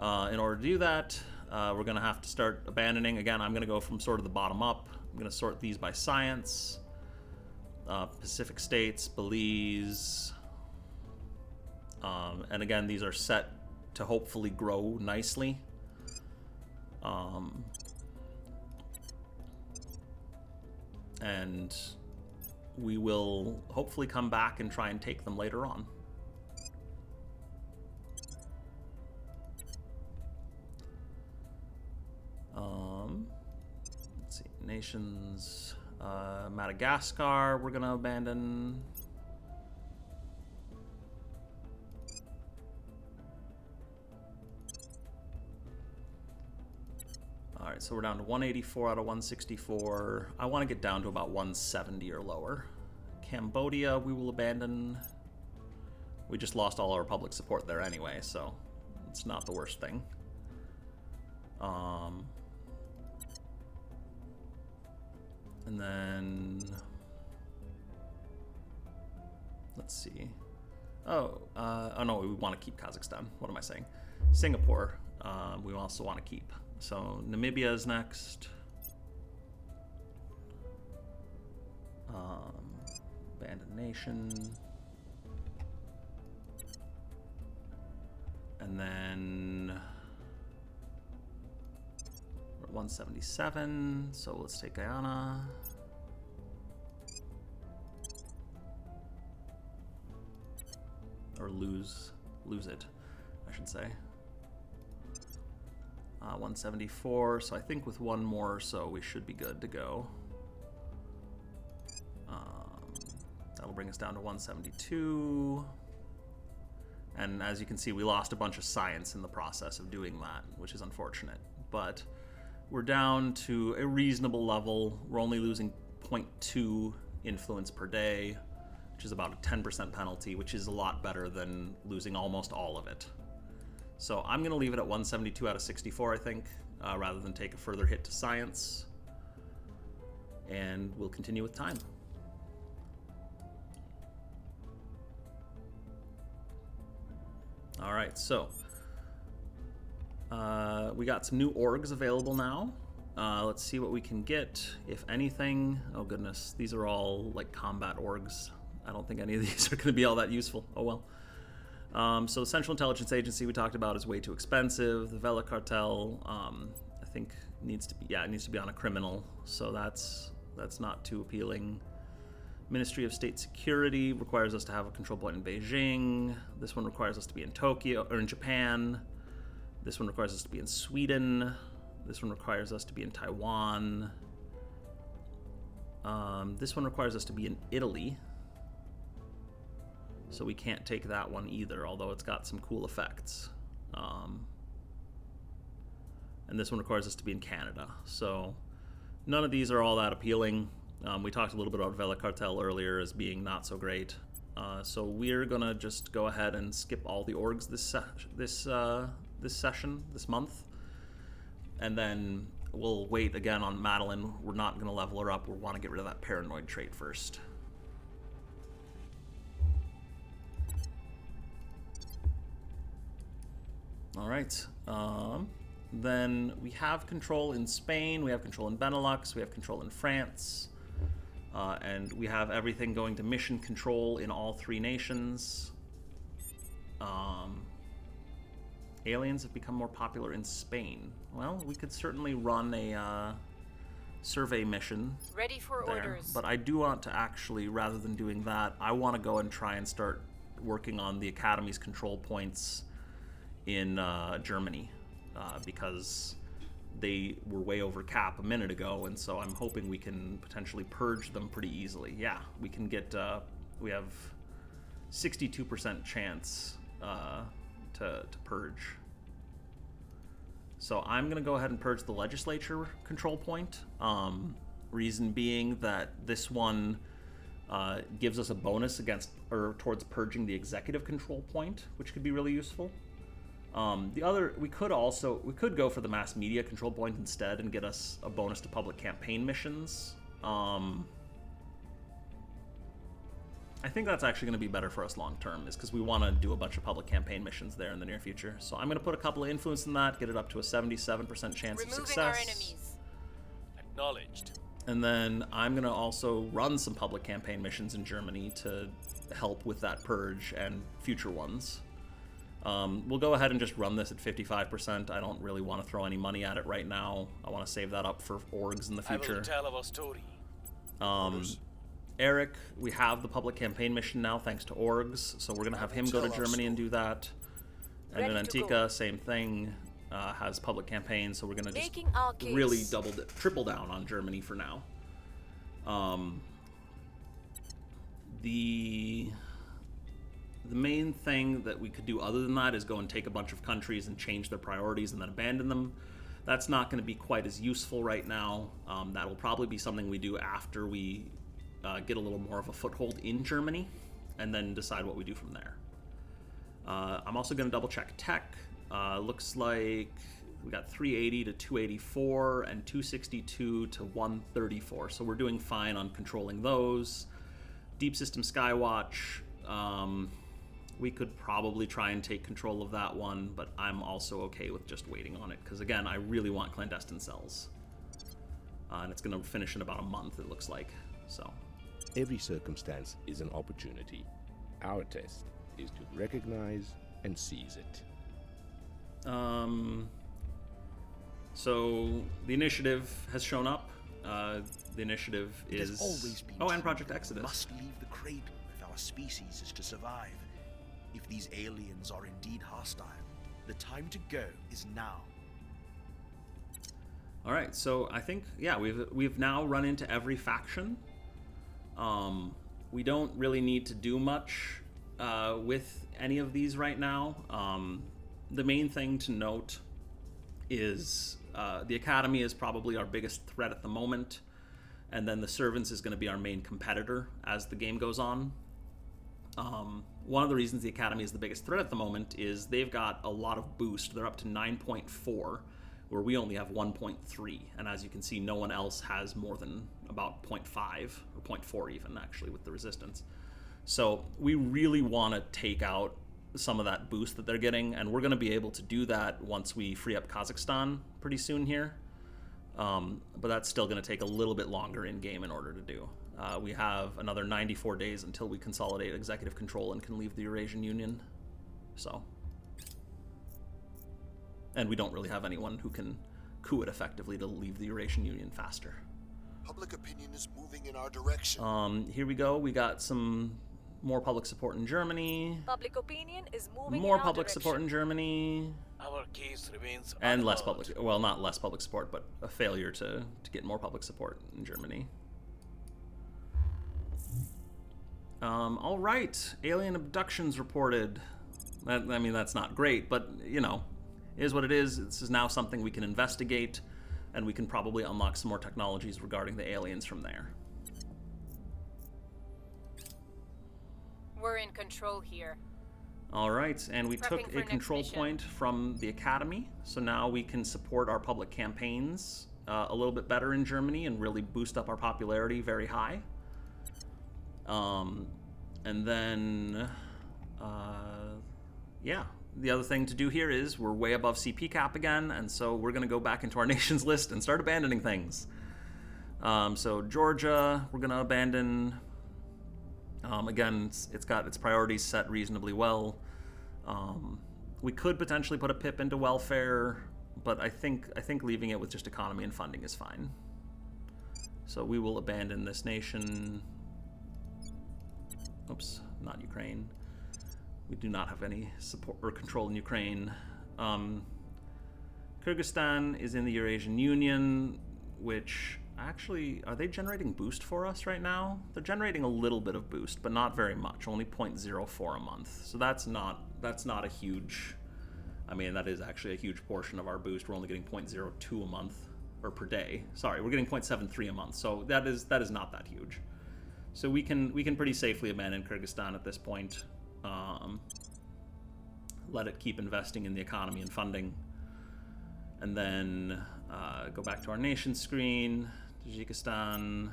In order to do that, we're going to have to start abandoning. Again, I'm going to go from sort of the bottom up. I'm going to sort these by science. Pacific States, Belize. And again, these are set to hopefully grow nicely. And we will hopefully come back and try and take them later on. Let's see, nations, Madagascar, we're gonna abandon. All right, so we're down to 184 out of 164. I want to get down to about 170 or lower. Cambodia, we will abandon. We just lost all our public support there anyway, so it's not the worst thing. And then let's see. Oh no, we want to keep Kazakhstan. What am I saying? Singapore, we also want to keep. So Namibia is next. Abandoned nation. then we're at 177, so let's take Guyana. Or lose it, I should say. 174, so I think with one more or so we should be good to go. That'll bring us down to 172. And as you can see, we lost a bunch of science in the process of doing that, which is unfortunate. But we're down to a reasonable level. We're only losing 0.2 influence per day, which is about a 10% penalty, which is a lot better than losing almost all of it. So I'm going to leave it at 172 out of 64, I think, rather than take a further hit to science. And we'll continue with time. All right, so we got some new orgs available now. Let's see what we can get, if anything. Oh goodness, these are all like combat orgs. I don't think any of these are going to be all that useful. Oh well. So the Central Intelligence Agency we talked about is way too expensive. The Vela Cartel, I think needs to be on a criminal, so that's not too appealing. Ministry of State Security requires us to have a control point in Beijing. This one requires us to be in Tokyo or in Japan. This one requires us to be in Sweden. This one requires us to be in Taiwan. This one requires us to be in Italy. So we can't take that one either, although it's got some cool effects. And this one requires us to be in Canada. So none of these are all that appealing. We talked a little bit about Vela Cartel earlier as being not so great. So we're gonna just go ahead and skip all the orgs this month. And then we'll wait again on Madeline. We're not gonna level her up. We want to get rid of that paranoid trait first. All right. Then we have control in Spain, we have control in Benelux, we have control in France, and we have everything going to mission control in all three nations. Aliens have become more popular in Spain. Well, we could certainly run a survey mission. Ready for there, orders. but I do want to actually, rather than doing that, I want to go and try and start working on the Academy's control points in Germany. Because they were way over cap a minute ago, and so I'm hoping we can potentially purge them pretty easily. Yeah, we can get, we have 62% chance to purge. So I'm gonna go ahead and purge the legislature control point. Reason being that this one gives us a bonus towards purging the executive control point, which could be really useful. We could go for the mass media control point instead and get us a bonus to public campaign missions. I think that's actually going to be better for us long term, is because we want to do a bunch of public campaign missions there in the near future. So I'm going to put a couple of influence in that, get it up to a 77% chance of success. Removing our enemies. Acknowledged. And then I'm going to also run some public campaign missions in Germany to help with that purge and future ones. We'll go ahead and just run this at 55%. I don't really want to throw any money at it right now. I want to save that up for orgs in the future. I will tell our story. Eric, we have the public campaign mission now thanks to orgs, so we're going to have him go to Germany and do that. And then Antika, same thing, has public campaign, so we're going to just really triple down on Germany for now. The main thing that we could do other than that is go and take a bunch of countries and change their priorities and then abandon them. That's not going to be quite as useful right now. That'll probably be something we do after we get a little more of a foothold in Germany and then decide what we do from there. I'm also going to double check tech. Looks like we got 380 to 284 and 262 to 134. So we're doing fine on controlling those. Deep System Skywatch. We could probably try and take control of that one, but I'm also okay with just waiting on it, because again, I really want clandestine cells. And it's going to finish in about a month, it looks like. So every circumstance is an opportunity. Our test is to recognize and seize it. So the initiative has shown up. The initiative is... always been and Project Exodus. We must leave the cradle if our species is to survive. If these aliens are indeed hostile, the time to go is now. All right, so I think, yeah, we've now run into every faction. We don't really need to do much with any of these right now. The main thing to note is the Academy is probably our biggest threat at the moment, and then the Servants is going to be our main competitor as the game goes on. One of the reasons the Academy is the biggest threat at the moment is they've got a lot of boost. They're up to 9.4, where we only have 1.3, and as you can see, no one else has more than about 0.5, or 0.4 even, actually, with the Resistance. So we really want to take out some of that boost that they're getting, and we're going to be able to do that once we free up Kazakhstan pretty soon here. But that's still going to take a little bit longer in-game in order to do. We have another 94 days until we consolidate executive control and can leave the Eurasian Union. So... And we don't really have anyone who can coup it effectively to leave the Eurasian Union faster. Public opinion is moving in our direction. Here we go. We got some more public support in Germany. Public opinion is moving More in our public direction. support in Germany. Our case remains And less unheard. public... Well, not less public support, but a failure to get more public support in Germany. All right. Alien abductions reported. I mean, that's not great, but, you know... is what it is. This is now something we can investigate, and we can probably unlock some more technologies regarding the aliens from there. We're in control here. All right, and we Prepping took for a next control mission. point from the Academy, so now we can support our public campaigns a little bit better in Germany and really boost up our popularity very high. And then, yeah. The other thing to do here is we're way above CP cap again, and so we're going to go back into our nations list and start abandoning things. So Georgia, we're going to abandon. Again, it's got its priorities set reasonably well. We could potentially put a pip into welfare, but I think leaving it with just economy and funding is fine. So we will abandon this nation. Oops, not Ukraine. We do not have any support or control in Ukraine. Kyrgyzstan is in the Eurasian Union, which actually, are they generating boost for us right now? They're generating a little bit of boost, but not very much, only 0.04 a month. So that's not a huge, I mean, that is actually a huge portion of our boost. We're only getting 0.02 a month, or per day. Sorry, we're getting 0.73 a month. So that is not that huge. So we can pretty safely abandon Kyrgyzstan at this point. Let it keep investing in the economy and funding, and then go back to our nation screen. Tajikistan.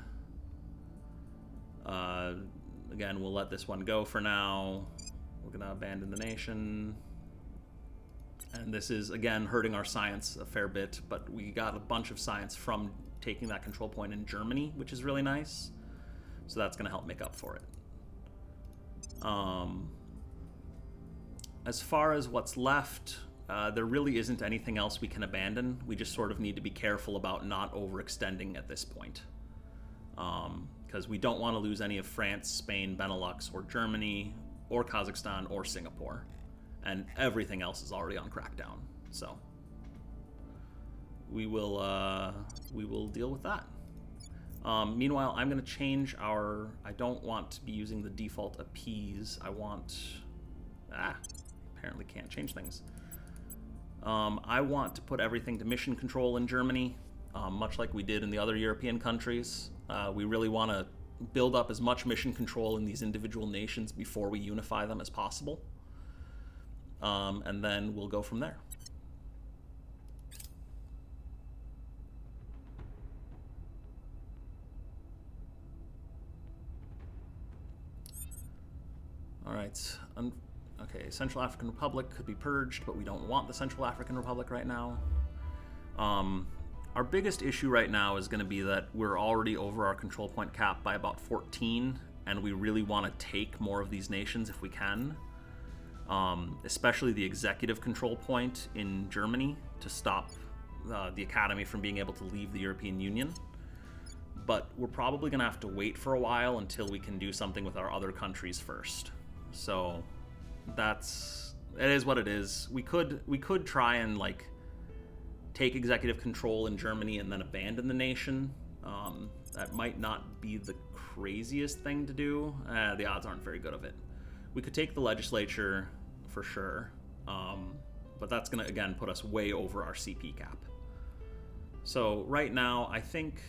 Again, we'll let this one go for now. We're gonna abandon the nation, and this is again hurting our science a fair bit, but we got a bunch of science from taking that control point in Germany, which is really nice. So that's gonna help make up for it. As far as what's left, there really isn't anything else we can abandon. We just sort of need to be careful about not overextending at this point. Because we don't want to lose any of France, Spain, Benelux, or Germany, or Kazakhstan, or Singapore. And everything else is already on crackdown. So we will deal with that. Meanwhile, I'm going to change our... I don't want to be using the default appease. I want... apparently can't change things. I want to put everything to mission control in Germany, much like we did in the other European countries. We really want to build up as much mission control in these individual nations before we unify them as possible. And then we'll go from there. All right. Okay, Central African Republic could be purged, but we don't want the Central African Republic right now. Our biggest issue right now is going to be that we're already over our control point cap by about 14, and we really want to take more of these nations if we can. especially the executive control point in Germany to stop the Academy from being able to leave the European Union. But we're probably going to have to wait for a while until we can do something with our other countries first. So it is what it is. We could try and like take executive control in Germany and then abandon the nation. That might not be the craziest thing to do. The odds aren't very good of it. We could take the legislature for sure, but that's going to again put us way over our CP cap. So right now, I think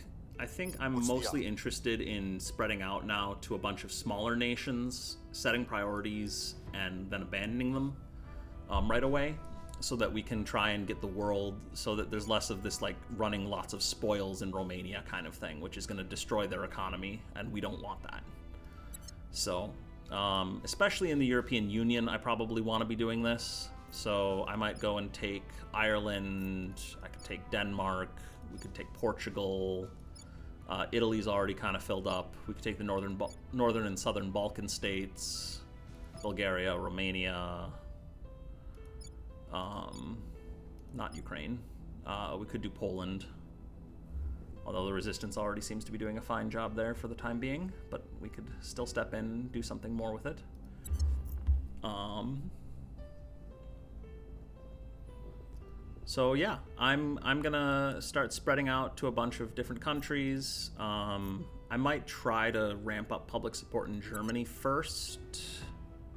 I'm mostly interested in spreading out now to a bunch of smaller nations, setting priorities, and then abandoning them right away, so that we can try and get the world, so that there's less of this like running lots of spoils in Romania kind of thing, which is going to destroy their economy, and we don't want that. So, especially in the European Union, I probably want to be doing this. So I might go and take Ireland, I could take Denmark, we could take Portugal, Italy's already kind of filled up. We could take the northern and southern Balkan states, Bulgaria, Romania, not Ukraine. We could do Poland, although the resistance already seems to be doing a fine job there for the time being, but we could still step in and do something more with it. So yeah, I'm gonna start spreading out to a bunch of different countries. I might try to ramp up public support in Germany first.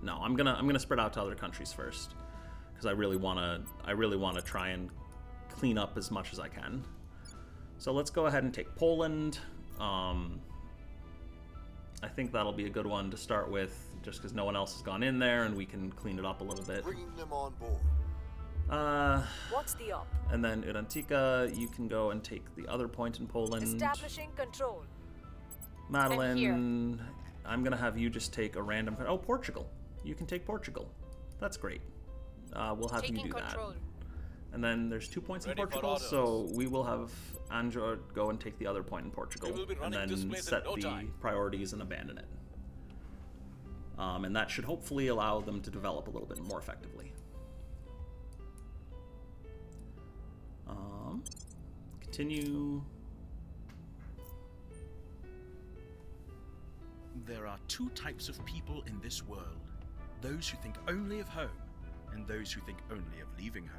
No, I'm gonna spread out to other countries first, because I really wanna try and clean up as much as I can. So let's go ahead and take Poland. I think that'll be a good one to start with, just because no one else has gone in there, and we can clean it up a little bit. Bringing them on board. What's the op? And then Urantica, you can go and take the other point in Poland. Establishing control. Madeline, I'm gonna have you just take a random. Oh, Portugal. You can take Portugal. That's great. We'll have you do control. that. And then there's 2 points Ready in for Portugal, orders. so we will have Anjor go and take the other point in Portugal, We will be and running this then place in set no the time. priorities and abandon it. And that should hopefully allow them to develop a little bit more effectively. Continue. There are two types of people in this world: those who think only of home, and those who think only of leaving home.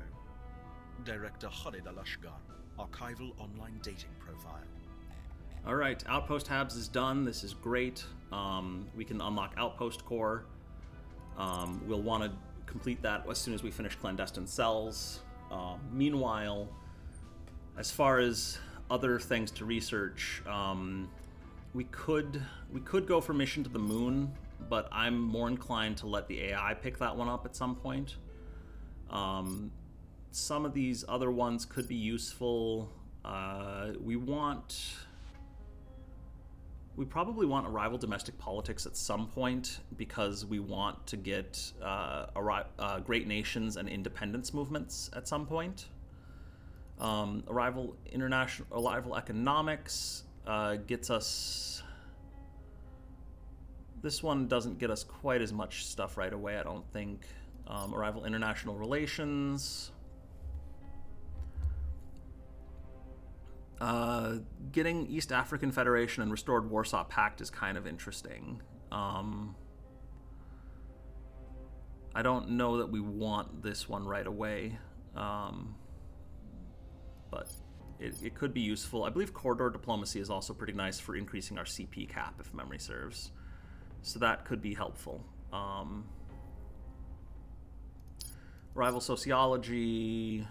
Director Khalid Al-Ashgar, Archival Online Dating Profile. All right, Outpost Habs is done. This is great. We can unlock Outpost Core. We'll want to complete that as soon as we finish Clandestine Cells. Meanwhile, as far as other things to research, we could go for Mission to the Moon, but I'm more inclined to let the AI pick that one up at some point. Some of these other ones could be useful. We probably want Arrival Domestic Politics at some point, because we want to get Great Nations and Independence movements at some point. Arrival Economics gets us... This one doesn't get us quite as much stuff right away, I don't think. Arrival International Relations... getting East African Federation and Restored Warsaw Pact is kind of interesting. I don't know that we want this one right away, but it could be useful. I believe Corridor Diplomacy is also pretty nice for increasing our CP cap, if memory serves. So that could be helpful. Rival Sociology...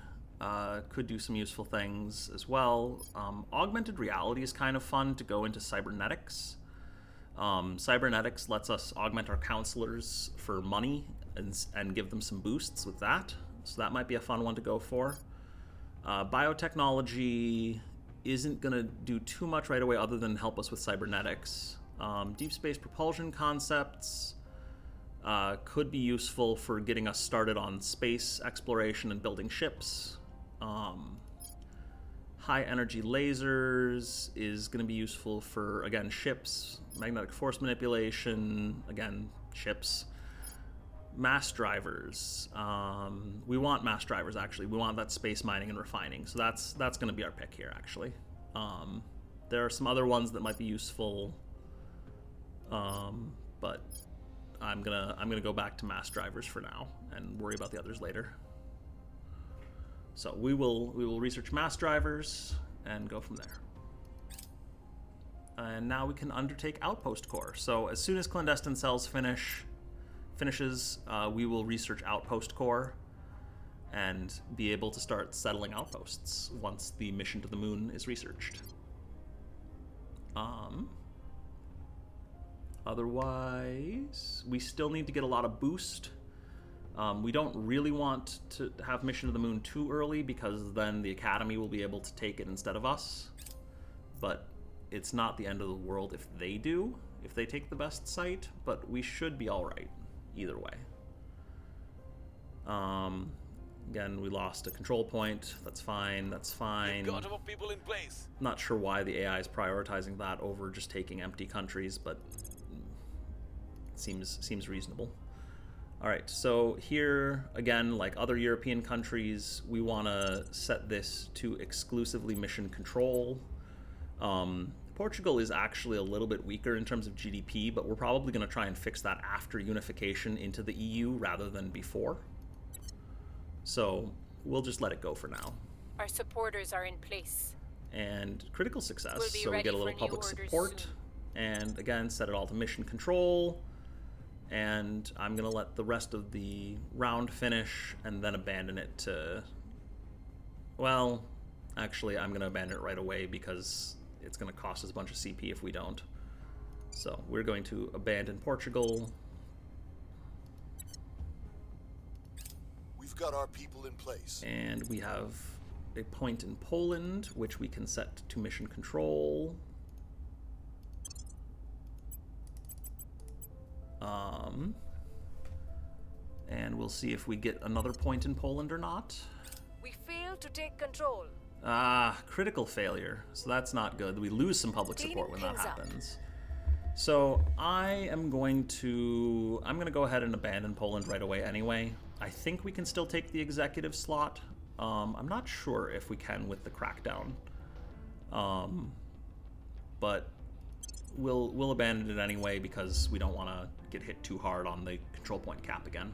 could do some useful things as well. Augmented reality is kind of fun to go into cybernetics. Cybernetics lets us augment our counselors for money and give them some boosts with that. So that might be a fun one to go for. Biotechnology isn't going to do too much right away other than help us with cybernetics. Deep space propulsion concepts could be useful for getting us started on space exploration and building ships. High energy lasers is going to be useful for, again, ships. Magnetic force manipulation, again, ships. Mass drivers. We want mass drivers, actually. We want that space mining and refining. So that's going to be our pick here, actually. There are some other ones that might be useful, but I'm gonna go back to mass drivers for now and worry about the others later. So we will research mass drivers and go from there. And now we can undertake Outpost Core. So as soon as Clandestine Cells finishes, we will research Outpost Core and be able to start settling outposts once the mission to the moon is researched. Otherwise, we still need to get a lot of boost. We don't really want to have mission to the moon too early because then the Academy will be able to take it instead of us. But it's not the end of the world if they do, if they take the best site, but we should be alright either way. Again, we lost a control point. That's fine, that's fine. Got our people in place. Not sure why the AI is prioritizing that over just taking empty countries, but it seems reasonable. Alright, so here, again, like other European countries, we want to set this to exclusively mission control. Portugal is actually a little bit weaker in terms of GDP, but we're probably going to try and fix that after unification into the EU rather than before. So we'll just let it go for now. Our supporters are in place. And critical success, We'll be so we ready get a little for new public orders support. soon. And again, set it all to mission control. And I'm going to let the rest of the round finish and then abandon it to... Well, actually, I'm going to abandon it right away because it's going to cost us a bunch of CP if we don't. So we're going to abandon Portugal. We've got our people in place. And we have a point in Poland, which we can set to mission control. And we'll see if we get another point in Poland or not. We failed to take control. Critical failure. So that's not good. We lose some public support when that Cleaning things up. happens. So I'm going to go ahead and abandon Poland right away anyway. I think we can still take the executive slot. I'm not sure if we can with the crackdown. But we'll abandon it anyway because we don't want to get hit too hard on the control point cap again.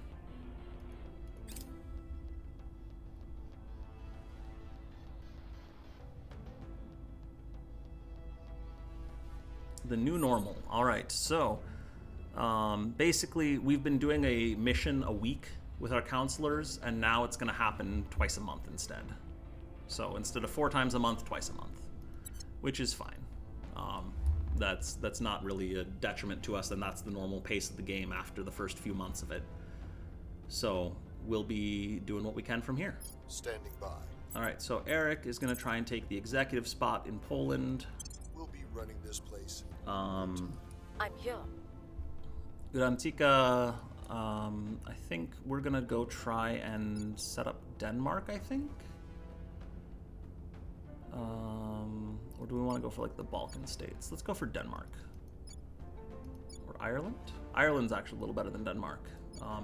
The new normal. All right, so basically we've been doing a mission a week with our counselors, and now it's going to happen twice a month instead. So instead of 4 times a month, twice a month, which is fine. That's not really a detriment to us, and that's the normal pace of the game after the first few months of it. So we'll be doing what we can from here. Standing by. All right, so Eric is going to try and take the executive spot in Poland. We'll be running this place. I'm here. Grantica, I think we're going to go try and set up Denmark, I think? Or do we want to go for like the Balkan states? Let's go for Denmark. Or Ireland? Ireland's actually a little better than Denmark.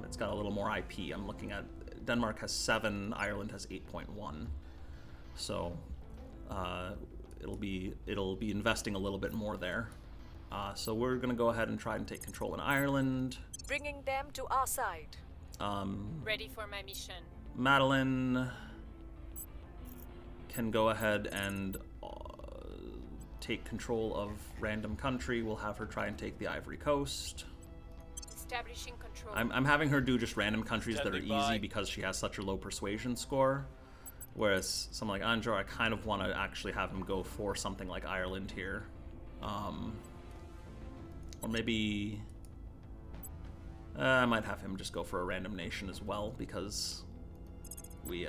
It's got a little more IP. I'm looking at Denmark has 7, Ireland has 8.1. So it'll be investing a little bit more there. So we're gonna go ahead and try and take control in Ireland. Bringing them to our side. Ready for my mission. Madeline can go ahead and take control of random country. We'll have her try and take the Ivory Coast. Establishing control. I'm having her do just random countries that are Standing by. easy because she has such a low persuasion score. Whereas someone like Anjor, I kind of want to actually have him go for something like Ireland here. Or maybe... I might have him just go for a random nation as well because he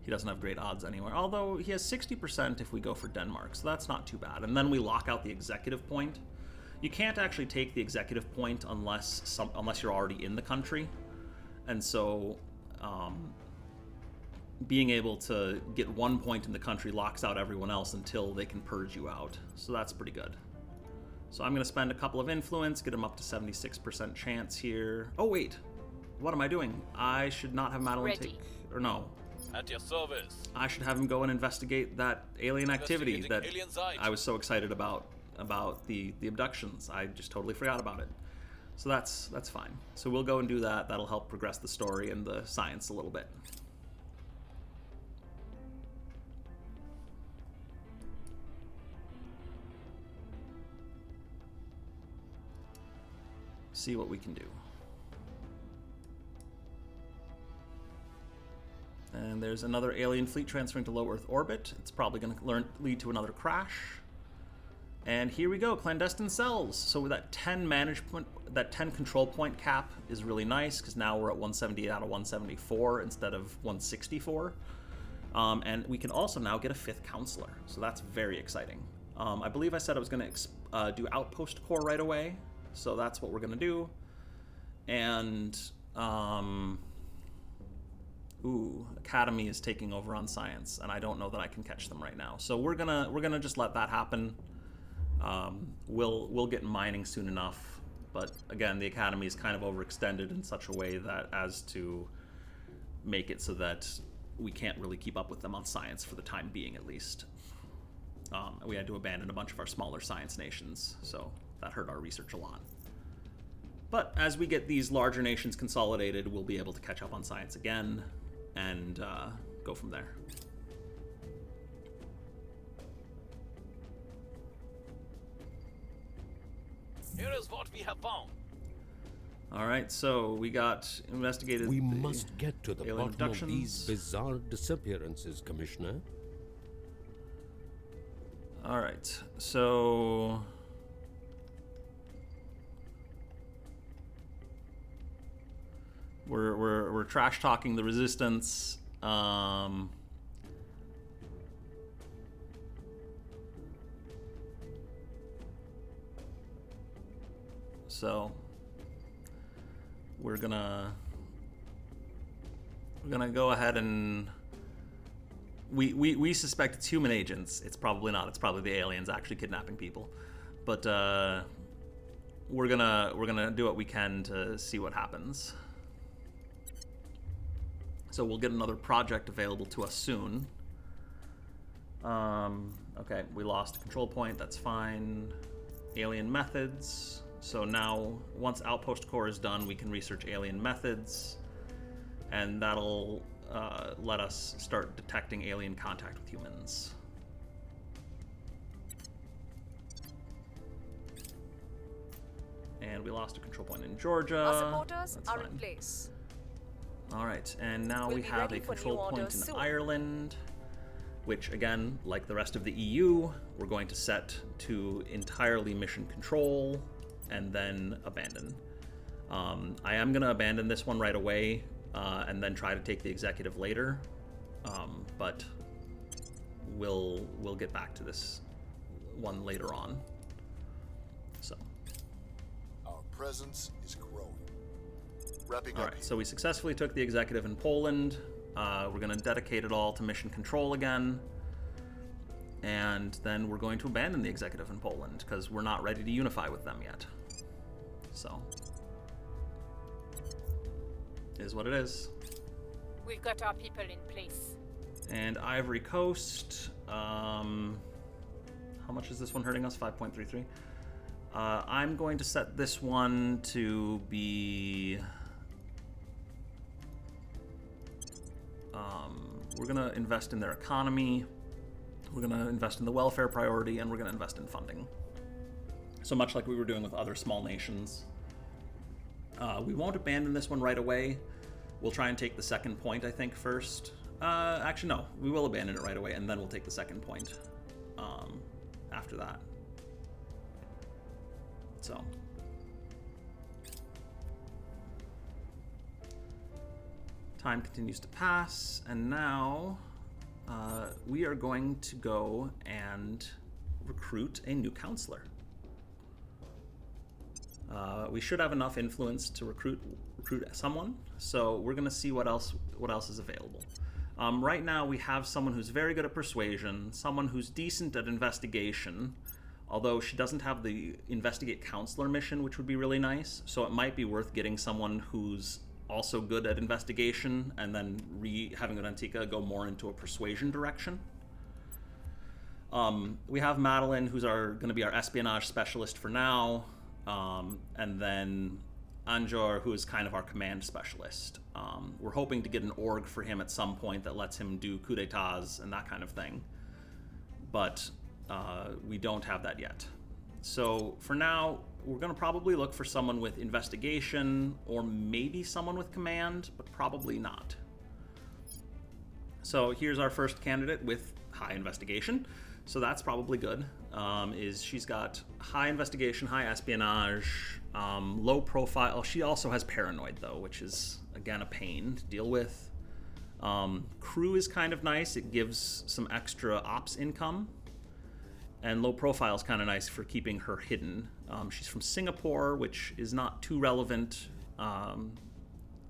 doesn't have great odds anywhere. Although he has 60% if we go for Denmark, so that's not too bad. And then we lock out the executive point. You can't actually take the executive point unless you're already in the country. And so being able to get 1 point in the country locks out everyone else until they can purge you out. So that's pretty good. So I'm going to spend a couple of influence, get him up to 76% chance here. Oh, wait. What am I doing? I should not have Madeline take... Or no. At your service. I should have him go and investigate that alien activity that I was so excited about the abductions. I just totally forgot about it. So that's fine. So we'll go and do that. That'll help progress the story and the science a little bit. See what we can do. And there's another alien fleet transferring to low Earth orbit. It's probably going to lead to another crash. And here we go, clandestine cells. So with that 10 control point cap is really nice because now we're at 178 out of 174 instead of 164. And we can also now get a 5th counselor. So that's very exciting. I believe I said I was going to do outpost core right away. So that's what we're going to do. And Academy is taking over on science, and I don't know that I can catch them right now. So we're gonna just let that happen. We'll get mining soon enough, but again, the Academy is kind of overextended in such a way that as to make it so that we can't really keep up with them on science for the time being, at least. We had to abandon a bunch of our smaller science nations, so that hurt our research a lot. But as we get these larger nations consolidated, we'll be able to catch up on science again and go from there. Here is what we have found. All right, so we got investigated. We must get to the bottom abductions. of these bizarre disappearances, Commissioner. All right, so we're trash talking the resistance. So we're gonna go ahead and we suspect it's human agents. It's probably not. It's probably the aliens actually kidnapping people. But we're gonna do what we can to see what happens. So we'll get another project available to us soon. Okay, we lost a control point. That's fine. Alien methods. So now, once Outpost Core is done, we can research alien methods, and that'll let us start detecting alien contact with humans. And we lost a control point in Georgia. Our supporters That's are fine. in place. All right, and now We'll we be have ready a for control new point orders in soon. Ireland, which again, like the rest of the EU, we're going to set to entirely mission control and then abandon. I am going to abandon this one right away and then try to take the executive later, but we'll get back to this one later on. So Our presence is growing. Wrapping all up right, here. so we successfully took the executive in Poland. We're going to dedicate it all to mission control again. And then we're going to abandon the executive in Poland because we're not ready to unify with them yet. So, is what it is. We've got our people in place. And Ivory Coast, how much is this one hurting us? 5.33. I'm going to set this one to be... we're going to invest in their economy, we're going to invest in the welfare priority, and we're going to invest in funding. So much like we were doing with other small nations. We won't abandon this one right away. We'll try and take the second point, I think, first. Actually, no. We will abandon it right away, and then we'll take the second point after that. So. Time continues to pass, and now we are going to go and recruit a new counselor. We should have enough influence to recruit someone, so we're going to see what else is available. Right now, we have someone who's very good at persuasion, someone who's decent at investigation, although she doesn't have the Investigate Counselor mission, which would be really nice, so it might be worth getting someone who's also good at investigation, and then having Rentika go more into a persuasion direction. We have Madeline, who's going to be our espionage specialist for now, and then Anjor, who is kind of our command specialist. We're hoping to get an org for him at some point that lets him do coup d'etats and that kind of thing, but we don't have that yet. So for now, we're going to probably look for someone with investigation, or maybe someone with command, but probably not. So here's our first candidate with high investigation. So that's probably good. She's got high investigation, high espionage, low profile. She also has paranoid, though, which is, again, a pain to deal with. Crew is kind of nice. It gives some extra ops income. And low profile is kind of nice for keeping her hidden. She's from Singapore, which is not too relevant.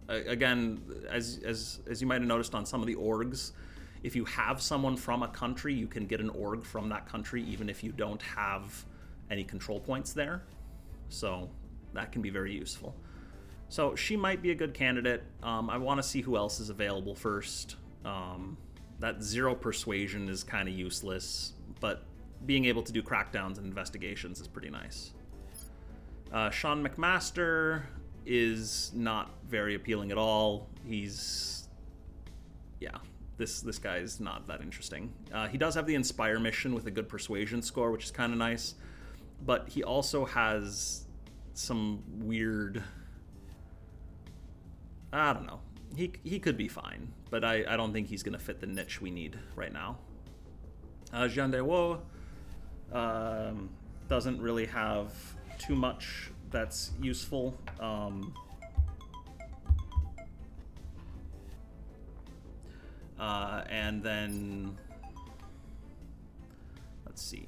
Again, as you might have noticed on some of the orgs, if you have someone from a country, you can get an org from that country, even if you don't have any control points there. So that can be very useful. So she might be a good candidate. I want to see who else is available first. That 0 persuasion is kind of useless, but being able to do crackdowns and investigations is pretty nice. Sean McMaster is not very appealing at all. This guy is not that interesting. He does have the Inspire mission with a good persuasion score, which is kind of nice, but he also has some weird... I don't know. He could be fine, but I don't think he's going to fit the niche we need right now. Jean Dewo doesn't really have too much that's useful. And then, let's see.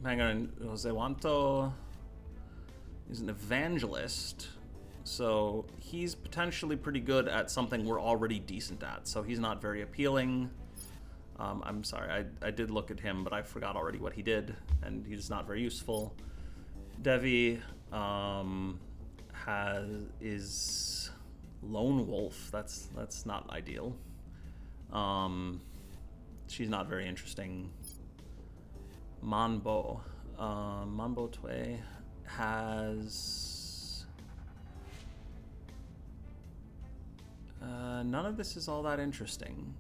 Hang on, Jose Wanto is an evangelist, so he's potentially pretty good at something we're already decent at, so he's not very appealing. I'm sorry, I did look at him, but I forgot already what he did, and he's not very useful. Devi is Lone Wolf. That's not ideal. She's not very interesting. Manbo Tue has none of this is all that interesting.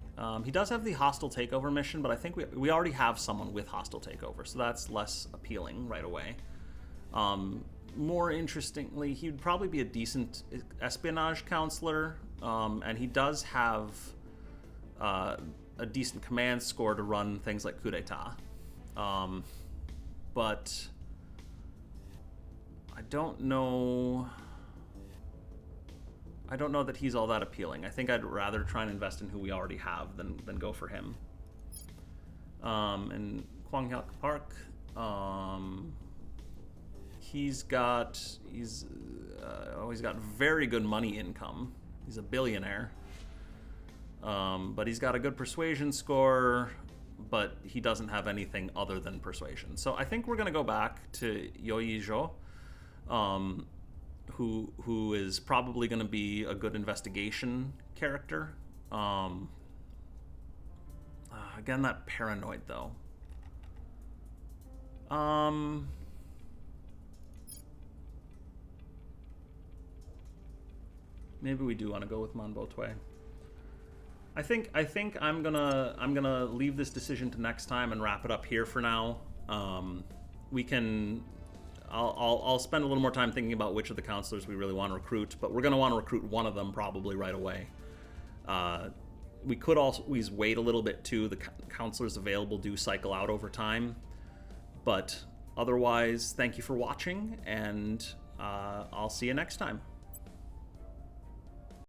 He does have the hostile takeover mission, but I think we already have someone with hostile takeover, so that's less appealing right away. More interestingly, he would probably be a decent espionage counselor, and he does have a decent command score to run things like coup d'etat. But I don't know that he's all that appealing. I think I'd rather try and invest in who we already have than go for him. And Kwang Hyuk Park, he's got very good money income. He's a billionaire. But he's got a good persuasion score, but he doesn't have anything other than persuasion. So I think we're going to go back to Yoyi Zhou, who is probably going to be a good investigation character. Again, that paranoid, though. Maybe we do want to go with Manbo Tue. I think I'm gonna leave this decision to next time and wrap it up here for now. I'll spend a little more time thinking about which of the counselors we really want to recruit, but we're gonna want to recruit one of them probably right away. We could always wait a little bit too. The counselors available do cycle out over time, but otherwise, thank you for watching, and I'll see you next time.